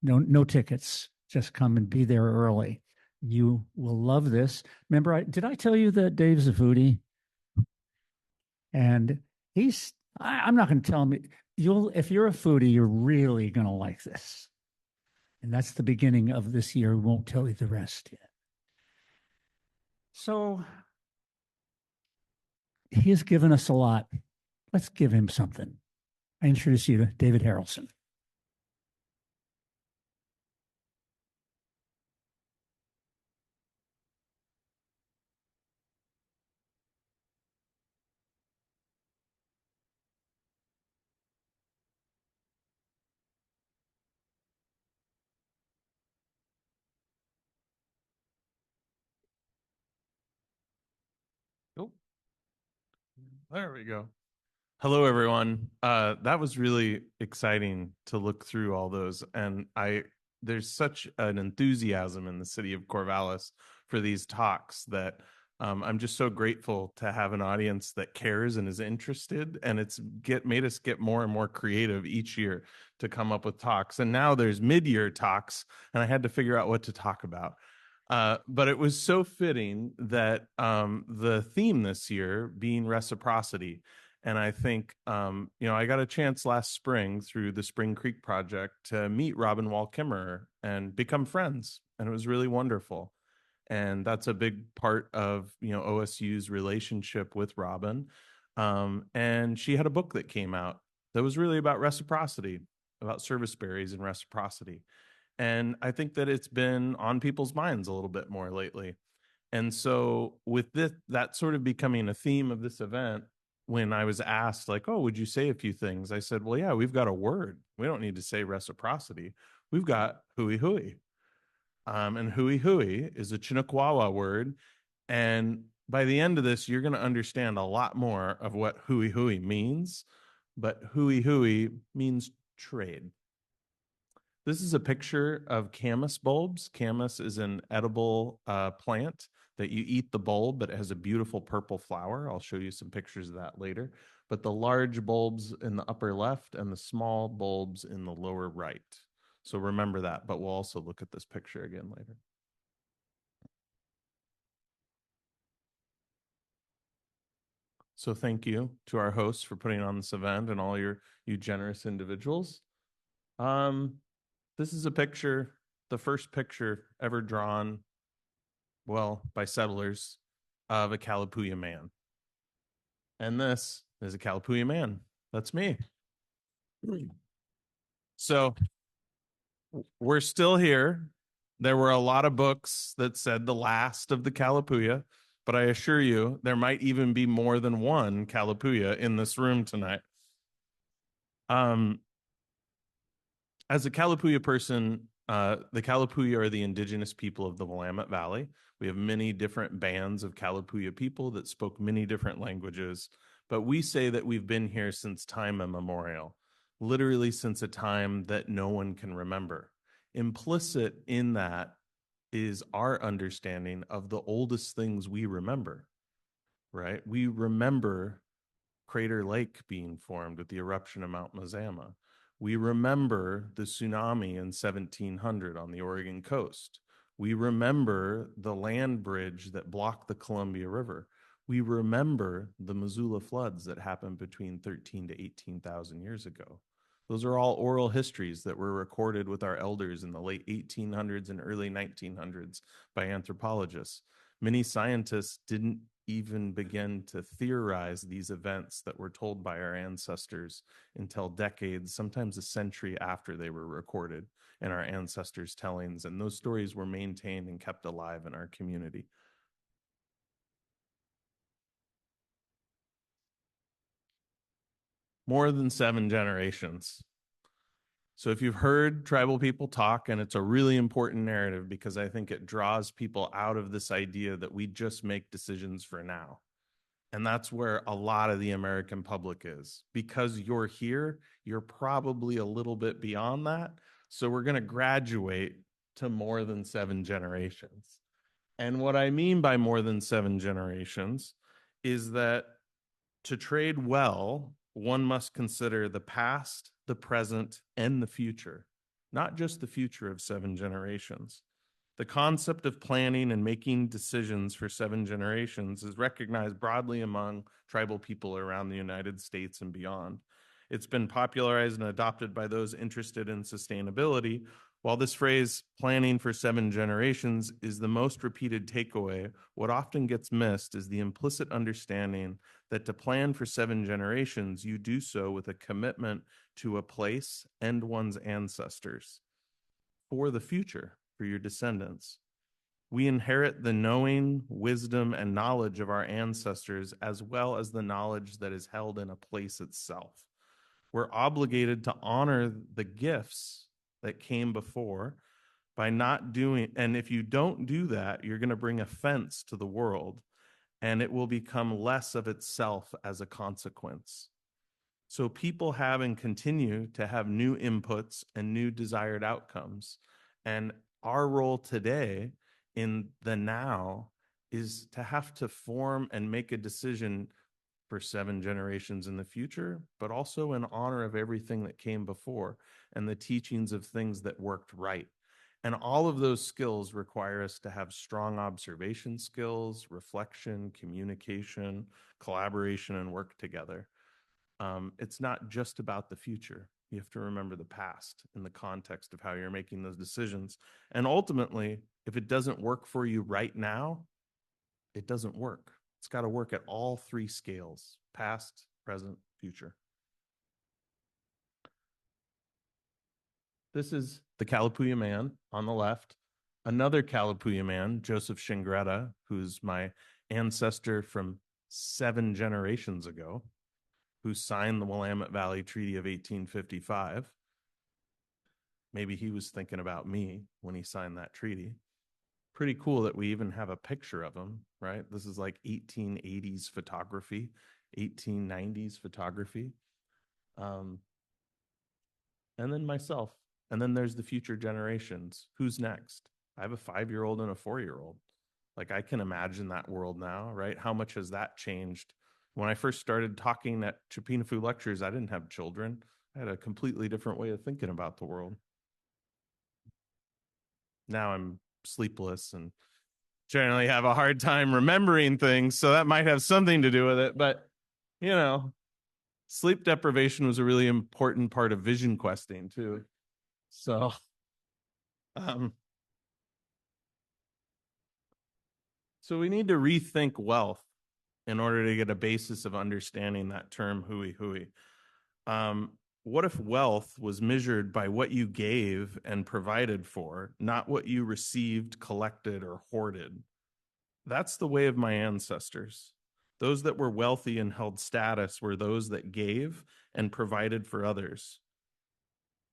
No tickets. Just come and be there early. You will love this. Remember, did I tell you that Dave's a foodie? And I'm not going to tell him. If you're a foodie, you're really going to like this. And that's the beginning of this year. We won't tell you the rest yet. So he has given us a lot. Let's give him something. I introduce you to David Harrelson. There we go. Hello, everyone. That was really exciting to look through all those. And there's such an enthusiasm in the city of Corvallis for these talks that I'm just so grateful to have an audience that cares and is interested. And it's made us get more and more creative each year to come up with talks. And now there's mid-year talks, and I had to figure out what to talk about. But it was so fitting that the theme this year being reciprocity. And I think, I got a chance last spring through the Spring Creek Project to meet Robin Wall Kimmerer and become friends. And it was really wonderful. And that's a big part of, OSU's relationship with Robin. And she had a book that came out that was really about reciprocity, about service berries and reciprocity. And I think that it's been on people's minds a little bit more lately. And so with that sort of becoming a theme of this event, when I was asked like, oh, would you say a few things? I said, well, yeah, we've got a word. We don't need to say reciprocity. We've got hui hui. And hui hui is a Chinookwawa word. And by the end of this, you're going to understand a lot more of what hui hui means. But hui hui means trade. This is a picture of camas bulbs. Camas is an edible plant that you eat the bulb, but it has a beautiful purple flower. I'll show you some pictures of that later. But the large bulbs in the upper left and the small bulbs in the lower right. So remember that, but we'll also look at this picture again later. So thank you to our hosts for putting on this event and all you generous individuals. This is a picture, the first picture ever drawn, by settlers of a Kalapuya man. And this is a Kalapuya man. That's me. So we're still here. There were a lot of books that said the last of the Kalapuya, but I assure you there might even be more than one Kalapuya in this room tonight. As a Kalapuya person, the Kalapuya are the indigenous people of the Willamette Valley. We have many different bands of Kalapuya people that spoke many different languages, but we say that we've been here since time immemorial, literally since a time that no one can remember. Implicit in that is our understanding of the oldest things we remember, right? We remember Crater Lake being formed with the eruption of Mount Mazama. We remember the tsunami in 1700 on the Oregon coast. We remember the land bridge that blocked the Columbia River. We remember the Missoula floods that happened between 13 to 18,000 years ago. Those are all oral histories that were recorded with our elders in the late 1800s and early 1900s by anthropologists. Many scientists didn't even begin to theorize these events that were told by our ancestors until decades, sometimes a century after they were recorded in our ancestors' tellings. And those stories were maintained and kept alive in our community. More than 7 generations. So if you've heard tribal people talk, and it's a really important narrative because I think it draws people out of this idea that we just make decisions for now. And that's where a lot of the American public is. Because you're here, you're probably a little bit beyond that. So we're going to graduate to more than 7 generations. And what I mean by more than 7 generations is that to trade well, one must consider the past, the present, and the future, not just the future of 7 generations. The concept of planning and making decisions for 7 generations is recognized broadly among tribal people around the United States and beyond. It's been popularized and adopted by those interested in sustainability. While this phrase, planning for 7 generations, is the most repeated takeaway, what often gets missed is the implicit understanding that to plan for 7 generations, you do so with a commitment to a place and one's ancestors for the future, for your descendants. We inherit the knowing, wisdom, and knowledge of our ancestors, as well as the knowledge that is held in a place itself. We're obligated to honor the gifts that came before by not doing, and if you don't do that, you're going to bring offense to the world. and it will become less of itself as a consequence. So people have and continue to have new inputs and new desired outcomes. And our role today in the now is to have to form and make a decision for 7 generations in the future, but also in honor of everything that came before and the teachings of things that worked right. And all of those skills require us to have strong observation skills, reflection, communication, collaboration, and work together. It's not just about the future. You have to remember the past in the context of how you're making those decisions. And ultimately, if it doesn't work for you right now, it doesn't work. It's got to work at all 3 scales: past, present, future. This is the Kalapuya man on the left. Another Kalapuya man, Joseph Shingretta, who's my ancestor from 7 generations ago, who signed the Willamette Valley Treaty of 1855. Maybe he was thinking about me when he signed that treaty. Pretty cool that we even have a picture of him, right? This is like 1880s photography, 1890s photography. And then myself. And then there's the future generations. Who's next? I have a 5-year-old and a 4-year-old. Like, I can imagine that world now, right? How much has that changed? When I first started talking at Chipinahfu lectures, I didn't have children. I had a completely different way of thinking about the world. Now I'm sleepless and generally have a hard time remembering things, so that might have something to do with it. But, you know, sleep deprivation was a really important part of vision questing too. So, so we need to rethink wealth in order to get a basis of understanding that term hui hui. What if wealth was measured by what you gave and provided for, not what you received, collected, or hoarded? That's the way of my ancestors. Those that were wealthy and held status were those that gave and provided for others.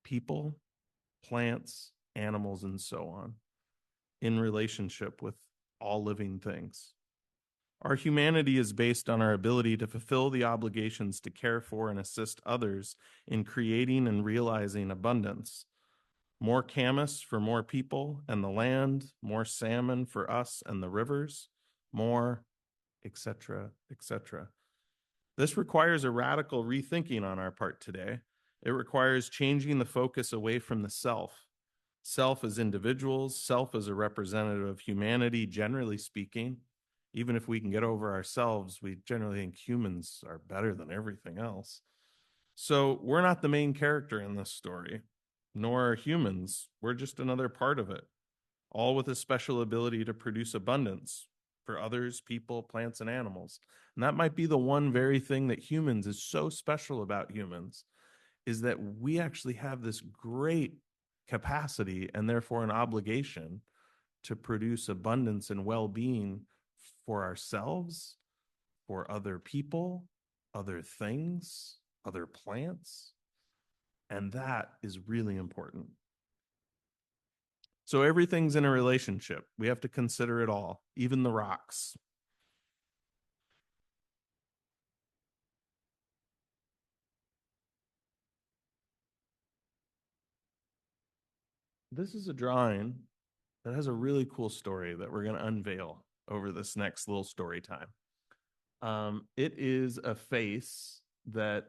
People, plants, animals, and so on, in relationship with all living things. Our humanity is based on our ability to fulfill the obligations to care for and assist others in creating and realizing abundance. More camas for more people and the land, more salmon for us and the rivers, more, etc., etc. This requires a radical rethinking on our part today. It requires changing the focus away from the self. Self as individuals, self as a representative of humanity, generally speaking. Even if we can get over ourselves, we generally think humans are better than everything else. So we're not the main character in this story, nor are humans. We're just another part of it, all with a special ability to produce abundance for others, people, plants, and animals. And that might be the one very thing that humans is so special about humans, is that we actually have this great capacity and therefore an obligation to produce abundance and well-being for ourselves, for other people, other things, other plants. And that is really important. So everything's in a relationship. We have to consider it all, even the rocks. This is a drawing that has a really cool story that we're going to unveil over this next little story time. It is a face that,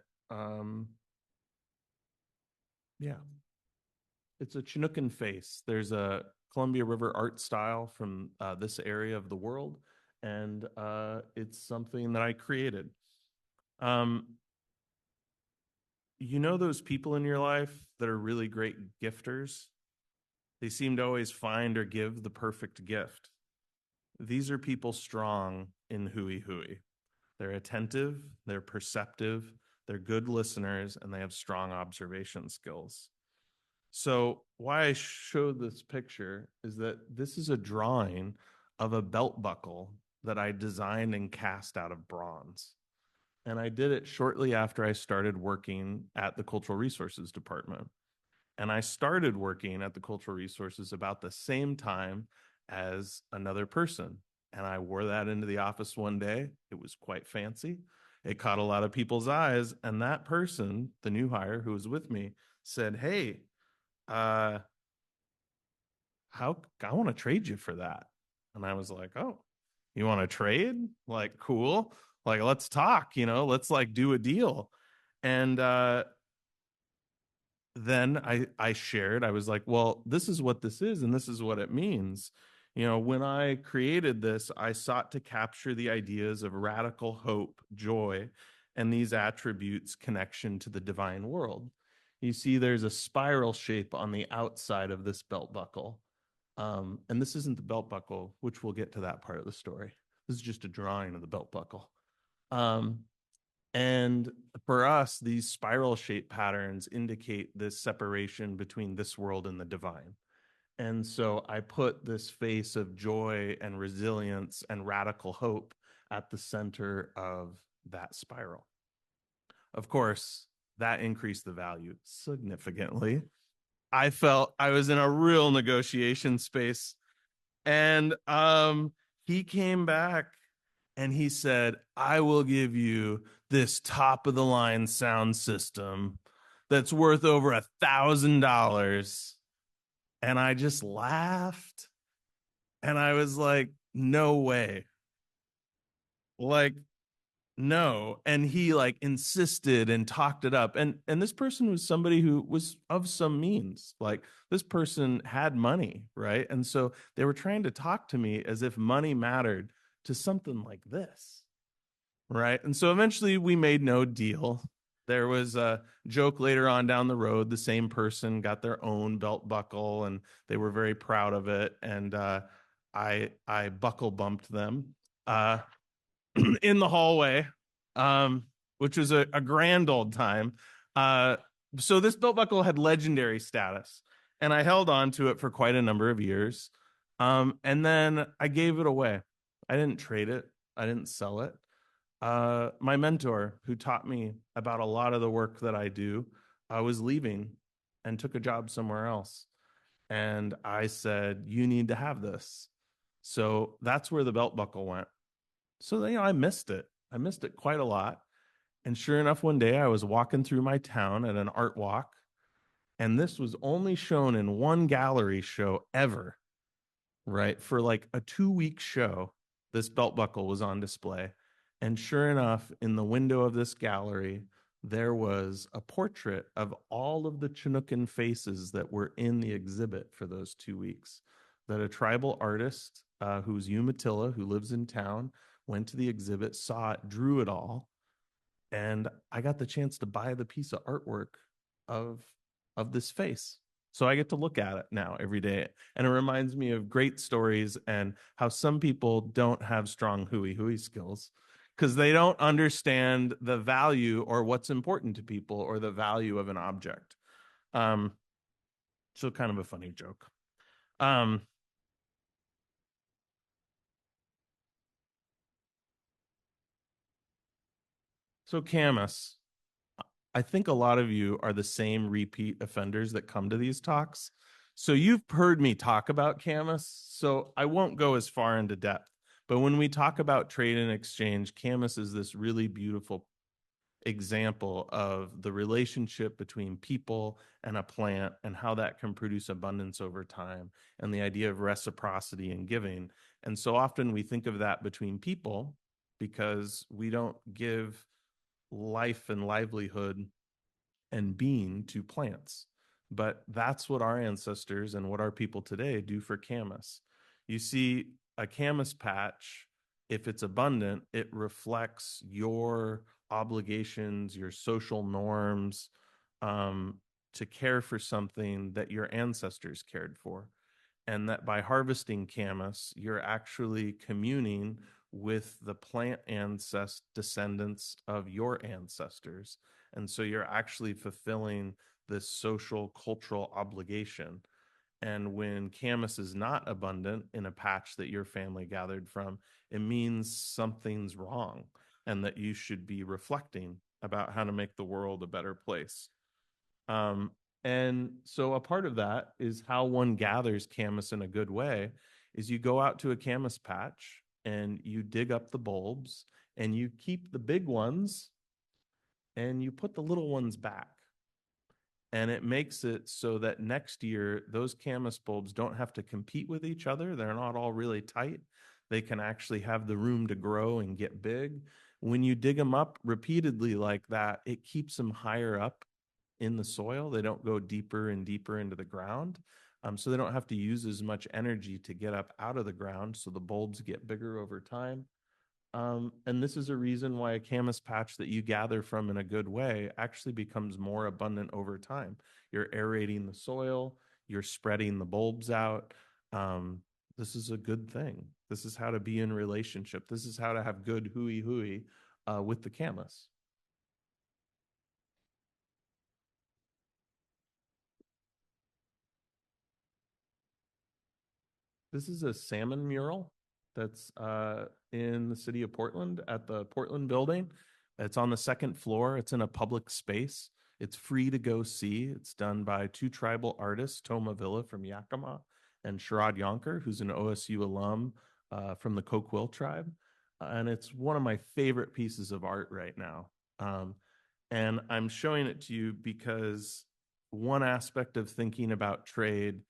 it's a Chinookan face. There's a Columbia River art style from this area of the world, and it's something that I created. You know those people in your life that are really great gifters? They seem to always find or give the perfect gift. These are people strong in hui hui. They're attentive, they're perceptive, they're good listeners, and they have strong observation skills. So why I showed this picture is that this is a drawing of a belt buckle that I designed and cast out of bronze. And I did it shortly after I started working at the Cultural Resources Department. And I started working at the Cultural Resources about the same time as another person, And I wore that into the office one day. It was quite fancy. It caught a lot of people's eyes. And that person, the new hire who was with me, said, hey, I want to trade you for that. And I was like, oh, you want to trade? Like, cool. Like, let's talk, let's like do a deal. And then I shared, I was like, well, this is what this is, and this is what it means. When I created this, I sought to capture the ideas of radical hope, joy, and these attributes' connection to the divine world. You see, there's a spiral shape on the outside of this belt buckle. And this isn't the belt buckle, which we'll get to that part of the story. This is just a drawing of the belt buckle. And for us, these spiral shape patterns indicate this separation between this world and the divine. And so I put this face of joy and resilience and radical hope at the center of that spiral. Of course, that increased the value significantly. I felt I was in a real negotiation space. And he came back and he said, I will give you this top of the line sound system that's worth over $1,000. And I just laughed. And I was like, no way. Like, no. And he like insisted and talked it up. And this person was somebody who was of some means. Like, this person had money, right? And so they were trying to talk to me as if money mattered to something like this, right? And so eventually we made no deal. There was a joke later on down the road. The same person got their own belt buckle and they were very proud of it. And I buckle bumped them in the hallway, which was a grand old time. So this belt buckle had legendary status, and I held on to it for quite a number of years. And then I gave it away. I didn't trade it. I didn't sell it. My mentor, who taught me about a lot of the work that I do, was leaving and took a job somewhere else. And I said, you need to have this. So that's where the belt buckle went. So, I missed it. I missed it quite a lot. And sure enough, one day I was walking through my town at an art walk, and this was only shown in one gallery show ever, right? For like a 2-week show, this belt buckle was on display. And sure enough, in the window of this gallery, there was a portrait of all of the Chinookan faces that were in the exhibit for those 2 weeks. That a tribal artist who's Umatilla, who lives in town, went to the exhibit, saw it, drew it all, and I got the chance to buy the piece of artwork of this face. So I get to look at it now every day. And it reminds me of great stories and how some people don't have strong hooey skills because they don't understand the value or what's important to people or the value of an object. So kind of a funny joke. So Camus, I think a lot of you are the same repeat offenders that come to these talks. So you've heard me talk about Camus, so I won't go as far into depth. But when we talk about trade and exchange, Camus is this really beautiful example of the relationship between people and a plant and how that can produce abundance over time, and the idea of reciprocity and giving. And so often we think of that between people because we don't give life and livelihood and being to plants. But that's what our ancestors and what our people today do for camas. You see, a camas patch, if it's abundant, it reflects your obligations, your social norms, to care for something that your ancestors cared for. And that by harvesting camas, you're actually communing with the plant descendants of your ancestors. And so you're actually fulfilling this social cultural obligation. And when camas is not abundant in a patch that your family gathered from, it means something's wrong and that you should be reflecting about how to make the world a better place. And so a part of that is how one gathers camas in a good way is you go out to a camas patch and you dig up the bulbs and you keep the big ones and you put the little ones back. And it makes it so that next year, those camas bulbs don't have to compete with each other. They're not all really tight. They can actually have the room to grow and get big. When you dig them up repeatedly like that, it keeps them higher up in the soil. They don't go deeper and deeper into the ground. So they don't have to use as much energy to get up out of the ground. So the bulbs get bigger over time. And this is a reason why a camas patch that you gather from in a good way actually becomes more abundant over time. You're aerating the soil, you're spreading the bulbs out. This is a good thing. This is how to be in relationship. This is how to have good hui with the camas. This is a salmon mural that's in the city of Portland at the Portland building. It's on the second floor. It's in a public space. It's free to go see. It's done by two tribal artists, Toma Villa from Yakima and Sherrod Yonker, who's an OSU alum from the Coquille tribe. And it's one of my favorite pieces of art right now. And I'm showing it to you because one aspect of thinking about trade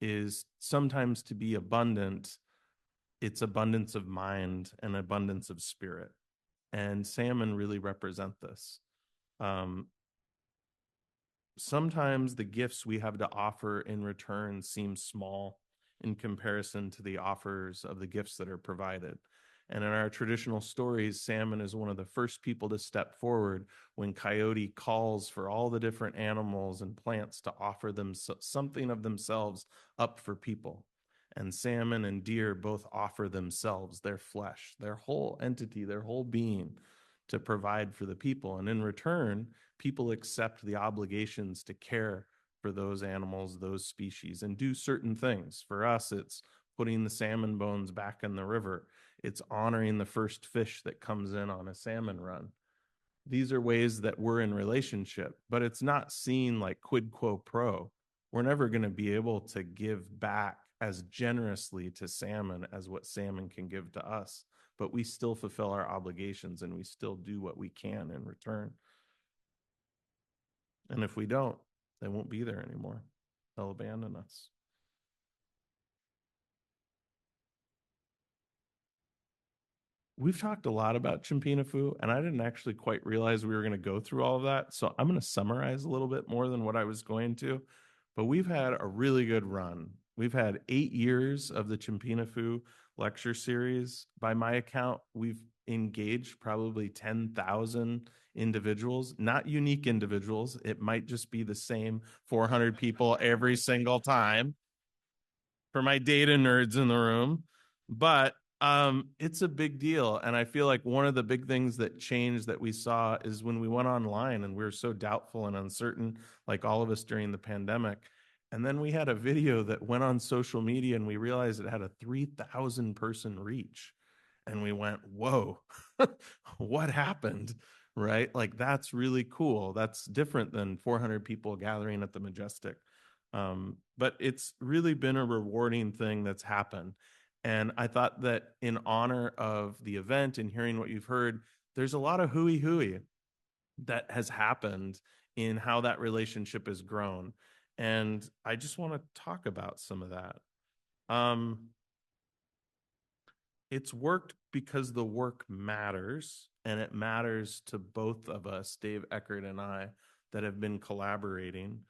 is sometimes to be abundant, it's abundance of mind and abundance of spirit. And salmon really represent this. Sometimes the gifts we have to offer in return seem small in comparison to the offers of the gifts that are provided. And in our traditional stories, salmon is one of the first people to step forward when Coyote calls for all the different animals and plants to offer them something of themselves up for people. And salmon and deer both offer themselves, their flesh, their whole entity, their whole being to provide for the people. And in return, people accept the obligations to care for those animals, those species, and do certain things. For us, it's putting the salmon bones back in the river. It's honoring the first fish that comes in on a salmon run. These are ways that we're in relationship, but it's not seen like quid quo pro. We're never going to be able to give back as generously to salmon as what salmon can give to us, but we still fulfill our obligations and we still do what we can in return. And if we don't, they won't be there anymore. They'll abandon us. We've talked a lot about Chimpinafu, and I didn't actually quite realize we were going to go through all of that. So I'm going to summarize a little bit more than what I was going to. But we've had a really good run. We've had 8 years of the Chimpinafu lecture series. By my account, we've engaged probably 10,000 individuals, not unique individuals. It might just be the same 400 people every single time for my data nerds in the room. But it's a big deal. And I feel like one of the big things that changed that we saw is when we went online and we were so doubtful and uncertain, like all of us during the pandemic. And then we had a video that went on social media and we realized it had a 3,000 person reach. And we went, whoa, what happened? Right? Like, that's really cool. That's different than 400 people gathering at the Majestic. But it's really been a rewarding thing that's happened. And I thought that in honor of the event and hearing what you've heard, there's a lot of hooey that has happened in how that relationship has grown. And I just want to talk about some of that. It's worked because the work matters, and it matters to both of us, Dave Eckert and I, that have been collaborating.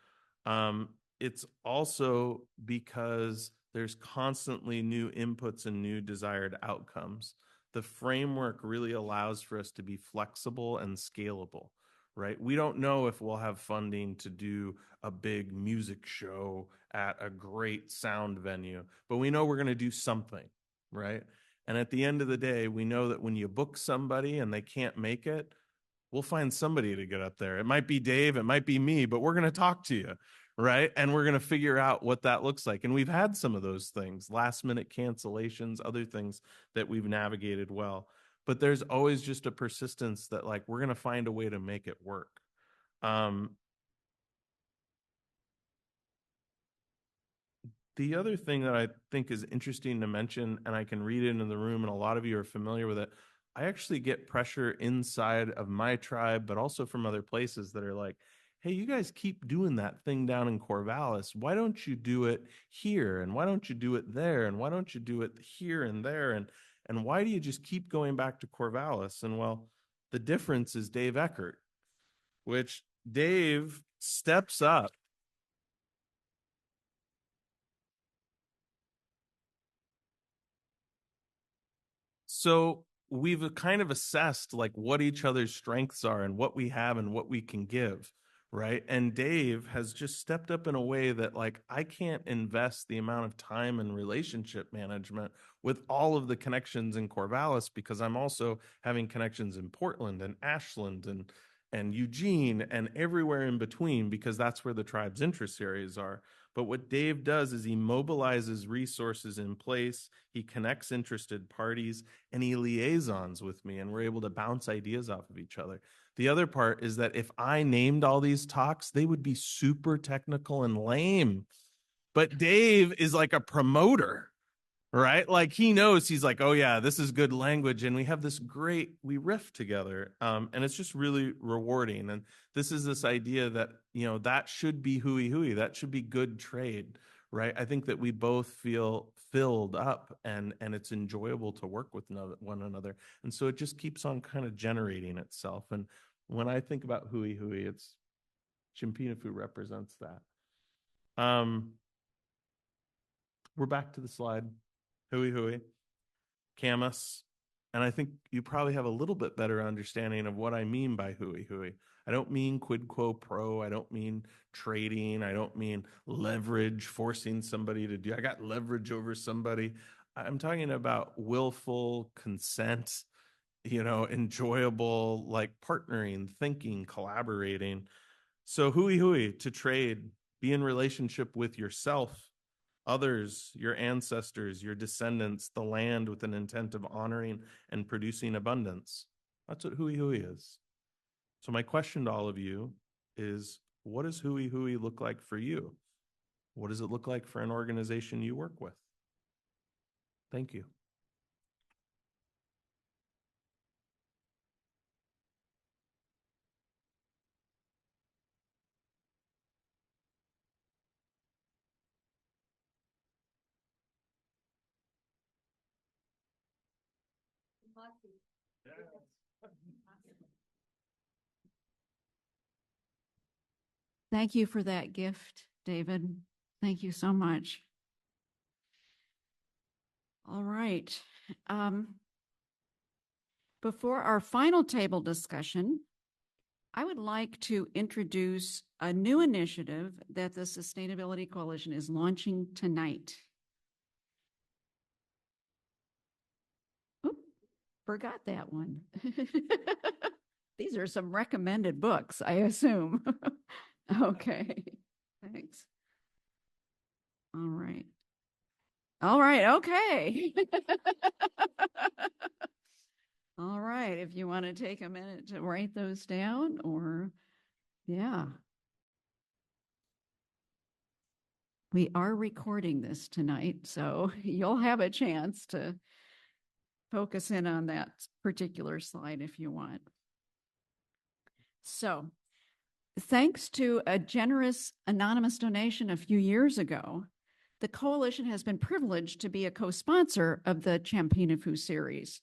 It's also because there's constantly new inputs and new desired outcomes. The framework really allows for us to be flexible and scalable, right? We don't know if we'll have funding to do a big music show at a great sound venue, but we know we're going to do something, right? And at the end of the day, we know that when you book somebody and they can't make it, we'll find somebody to get up there. It might be Dave, it might be me, but we're going to talk to you, right? And we're going to figure out what that looks like. And we've had some of those things, last minute cancellations, other things that we've navigated well. But there's always just a persistence that, like, we're going to find a way to make it work. The other thing that I think is interesting to mention, and I can read it in the room, and a lot of you are familiar with it, I actually get pressure inside of my tribe, but also from other places that are like, hey, you guys keep doing that thing down in Corvallis. Why don't you do it here? And why don't you do it there? And why don't you do it here and there? And why do you just keep going back to Corvallis? And well, the difference is Dave Eckert, which Dave steps up. So we've kind of assessed like what each other's strengths are and what we have and what we can give, right? And Dave has just stepped up in a way that like I can't invest the amount of time and relationship management with all of the connections in Corvallis, because I'm also having connections in Portland and Ashland and Eugene and everywhere in between, because that's where the tribe's interest areas are. But what Dave does is he mobilizes resources in place, he connects interested parties, and he liaisons with me, and we're able to bounce ideas off of each other. The other part is that if I named all these talks, they would be super technical and lame. But Dave is like a promoter, right? Like he knows, he's like, oh yeah, this is good language. And we have this great, we riff together. And it's just really rewarding. And this is this idea that, you know, that should be hooey, that should be good trade, right? I think that we both feel filled up and it's enjoyable to work with one another. And so it just keeps on kind of generating itself. And when I think about hooey, it's Chimpinafu represents that. We're back to the slide. Hooey, Camus. And I think you probably have a little bit better understanding of what I mean by hooey. I don't mean quid quo pro. I don't mean trading. I don't mean leverage, forcing somebody to do. I got leverage over somebody. I'm talking about willful consent, you know, enjoyable, like partnering, thinking, collaborating. So hooey, to trade, be in relationship with yourself, others, your ancestors, your descendants, the land, with an intent of honoring and producing abundance. That's what hooey is. So my question to all of you is, what does hooey look like for you? What does it look like for an organization you work with? Thank you. Thank you for that gift, David. Thank you so much. All right. Before our final table discussion, I would like to introduce a new initiative that the Sustainability Coalition is launching tonight. Oop, forgot that one. These are some recommended books, I assume. Okay, thanks. All right. Okay. All right, if you want to take a minute to write those down, or, yeah. We are recording this tonight, so you'll have a chance to focus in on that particular slide if you want. So, thanks to a generous anonymous donation a few years ago, the coalition has been privileged to be a co-sponsor of the Chimpinafu series.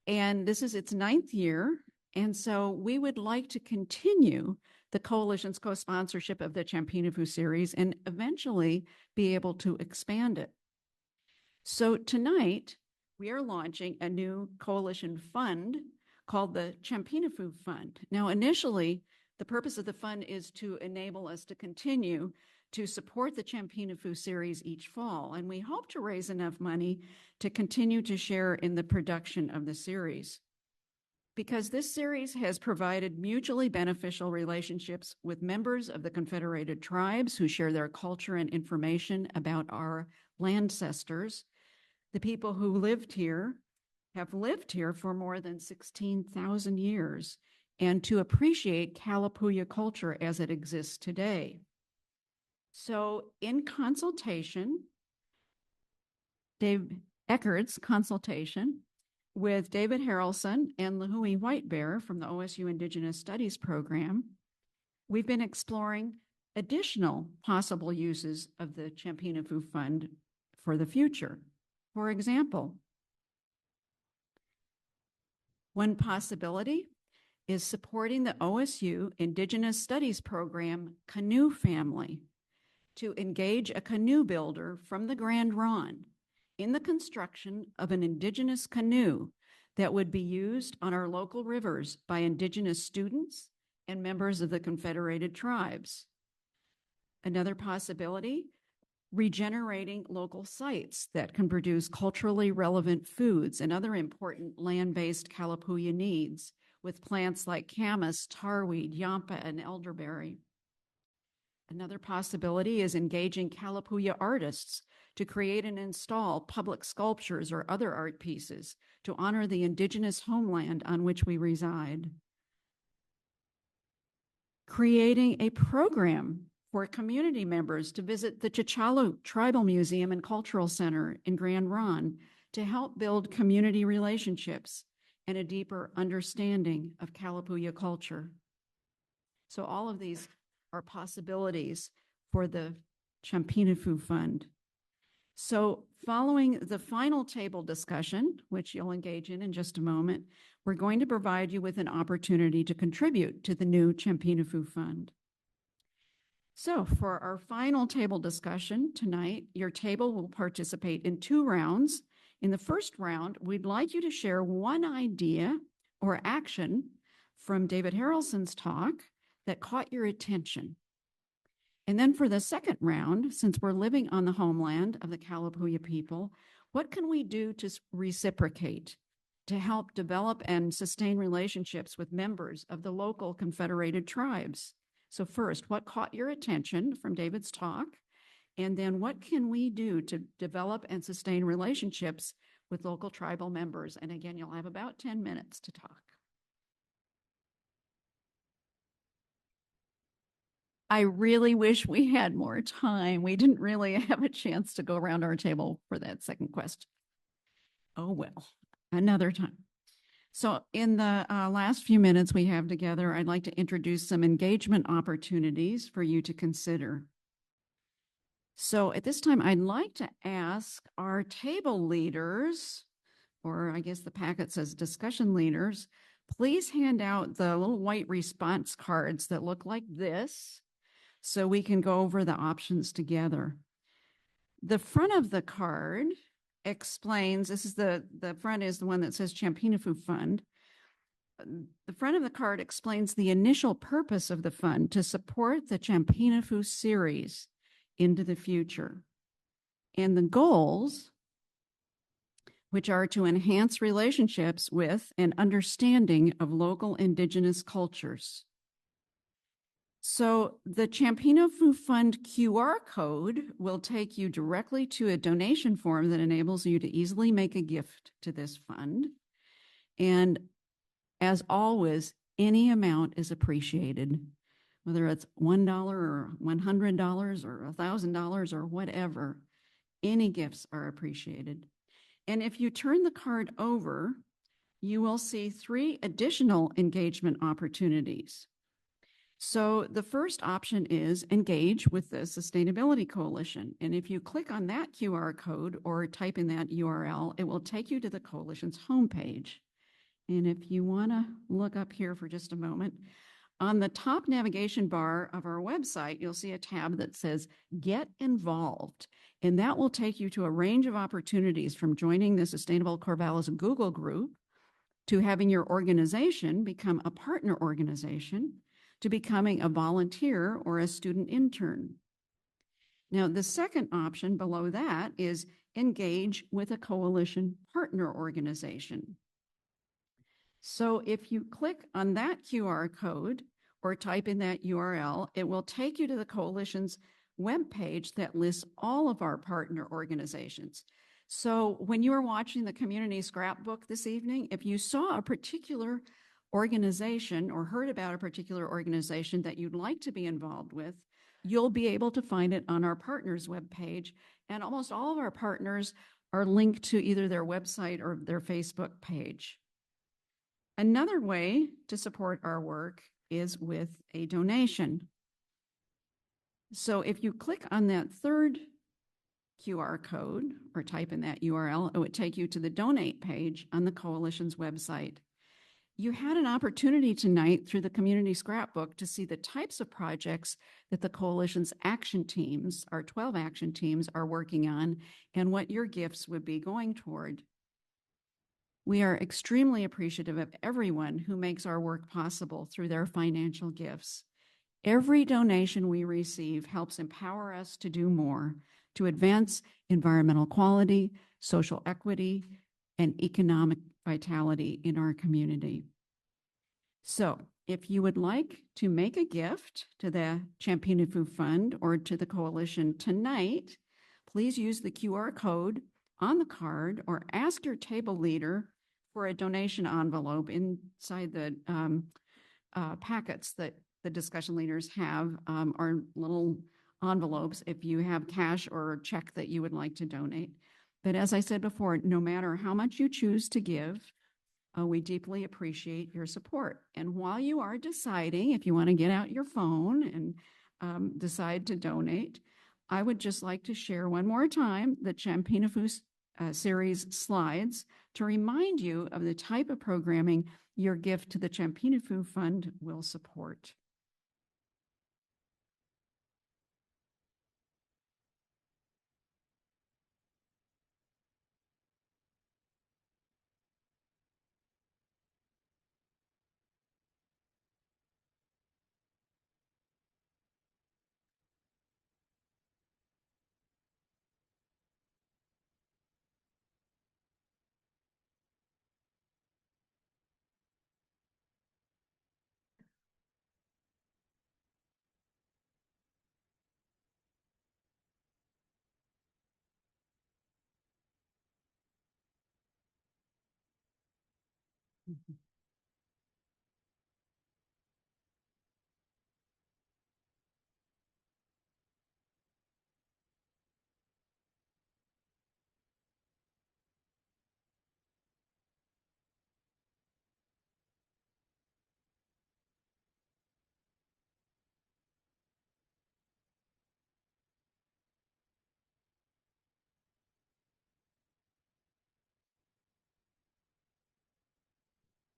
And this is its 9th year. And so we would like to continue the coalition's co-sponsorship of the Chimpinafu series and eventually be able to expand it. So tonight, we are launching a new coalition fund called the Chimpinafu Fund. Now, initially, the purpose of the fund is to enable us to continue to support the Chimpinafu series each fall, and we hope to raise enough money to continue to share in the production of the series. Because this series has provided mutually beneficial relationships with members of the Confederated Tribes who share their culture and information about our ancestors. The people who lived here have lived here for more than 16,000 years, and to appreciate Kalapuya culture as it exists today. So in consultation Dave Eckert's consultation with David Harrelson and Lahui Whitebear from the OSU Indigenous Studies program, we've been exploring additional possible uses of the Champinafu Fund for the future. For example, one possibility is supporting the OSU Indigenous Studies program Canoe Family to engage a canoe builder from the Grand Ronde in the construction of an Indigenous canoe that would be used on our local rivers by Indigenous students and members of the Confederated Tribes. Another possibility, regenerating local sites that can produce culturally relevant foods and other important land-based Kalapuya needs with plants like camas, tarweed, yampa, and elderberry. Another possibility is engaging Kalapuya artists to create and install public sculptures or other art pieces to honor the Indigenous homeland on which we reside. Creating a program for community members to visit the Chichalo Tribal Museum and Cultural Center in Grand Ronde to help build community relationships and a deeper understanding of Kalapuya culture. So all of these are possibilities for the Champinafu Fund. So following the final table discussion, which you'll engage in just a moment, we're going to provide you with an opportunity to contribute to the new Champinafu Fund. So for our final table discussion tonight, your table will participate in 2 rounds. In the first round, we'd like you to share one idea or action from David Harrelson's talk that caught your attention. And then for the second round, since we're living on the homeland of the Kalapuya people, what can we do to reciprocate, to help develop and sustain relationships with members of the local Confederated Tribes? So first, what caught your attention from David's talk? And then what can we do to develop and sustain relationships with local tribal members? And again, you'll have about 10 minutes to talk. I really wish we had more time. We didn't really have a chance to go around our table for that second question. Oh, well, another time. So in the last few minutes we have together, I'd like to introduce some engagement opportunities for you to consider. So at this time, I'd like to ask our table leaders, or I guess the packet says discussion leaders, please hand out the little white response cards that look like this so we can go over the options together. The front of the card explains, this is the front is the one that says Champinafu Fund. The front of the card explains the initial purpose of the fund to support the Champinafu series into the future. And the goals, which are to enhance relationships with and understanding of local Indigenous cultures. So the Champinafu Fund QR code will take you directly to a donation form that enables you to easily make a gift to this fund. And as always, any amount is appreciated, whether it's $1 or $100 or $1,000 or whatever, any gifts are appreciated. And if you turn the card over, you will see 3 additional engagement opportunities. So the first option is engage with the Sustainability Coalition. And if you click on that QR code or type in that URL, it will take you to the coalition's homepage. And if you want to look up here for just a moment, on the top navigation bar of our website, you'll see a tab that says Get Involved. And that will take you to a range of opportunities from joining the Sustainable Corvallis Google group to having your organization become a partner organization, to becoming a volunteer or a student intern. Now, the second option below that is engage with a coalition partner organization. So if you click on that QR code or type in that URL, it will take you to the coalition's webpage that lists all of our partner organizations. So when you were watching the community scrapbook this evening, if you saw a particular organization or heard about a particular organization that you'd like to be involved with, you'll be able to find it on our partners webpage. And almost all of our partners are linked to either their website or their Facebook page. Another way to support our work is with a donation. So if you click on that third QR code or type in that URL, it would take you to the donate page on the Coalition's website. You had an opportunity tonight through the Community Scrapbook to see the types of projects that the Coalition's action teams, our 12 action teams, are working on and what your gifts would be going toward. We are extremely appreciative of everyone who makes our work possible through their financial gifts. Every donation we receive helps empower us to do more to advance environmental quality, social equity, and economic vitality in our community. So if you would like to make a gift to the Champinifu Fund or to the Coalition tonight, please use the QR code on the card or ask your table leader for a donation envelope inside the packets that the discussion leaders have, are little envelopes if you have cash or check that you would like to donate. But as I said before, no matter how much you choose to give, we deeply appreciate your support. And while you are deciding if you want to get out your phone and decide to donate, I would just like to share one more time the Champinifu series slides to remind you of the type of programming your gift to the Champinifu Fund will support.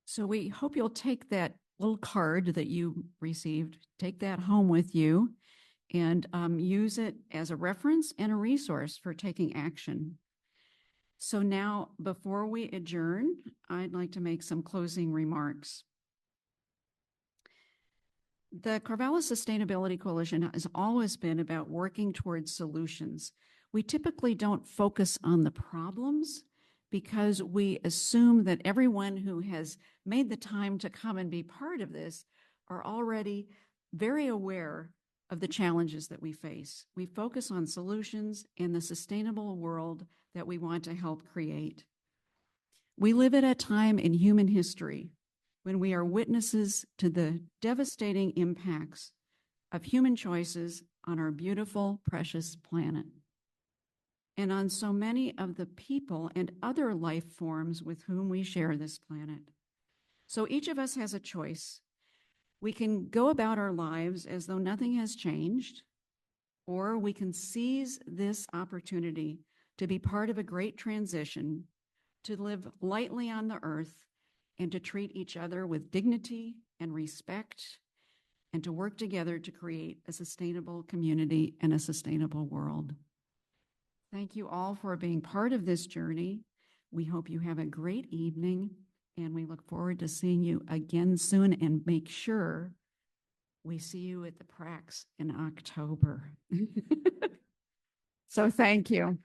So we hope you'll take that little card that you received, take that home with you, and use it as a reference and a resource for taking action. So now, before we adjourn, I'd like to make some closing remarks. The Corvallis Sustainability Coalition has always been about working towards solutions. We typically don't focus on the problems because we assume that everyone who has made the time to come and be part of this are already very aware of the challenges that we face. We focus on solutions and the sustainable world that we want to help create. We live at a time in human history when we are witnesses to the devastating impacts of human choices on our beautiful, precious planet, and on so many of the people and other life forms with whom we share this planet. So each of us has a choice. We can go about our lives as though nothing has changed, or we can seize this opportunity to be part of a great transition, to live lightly on the earth, and to treat each other with dignity and respect, and to work together to create a sustainable community and a sustainable world. Thank you all for being part of this journey. We hope you have a great evening, and we look forward to seeing you again soon, and make sure we see you at the Prax in October. So thank you.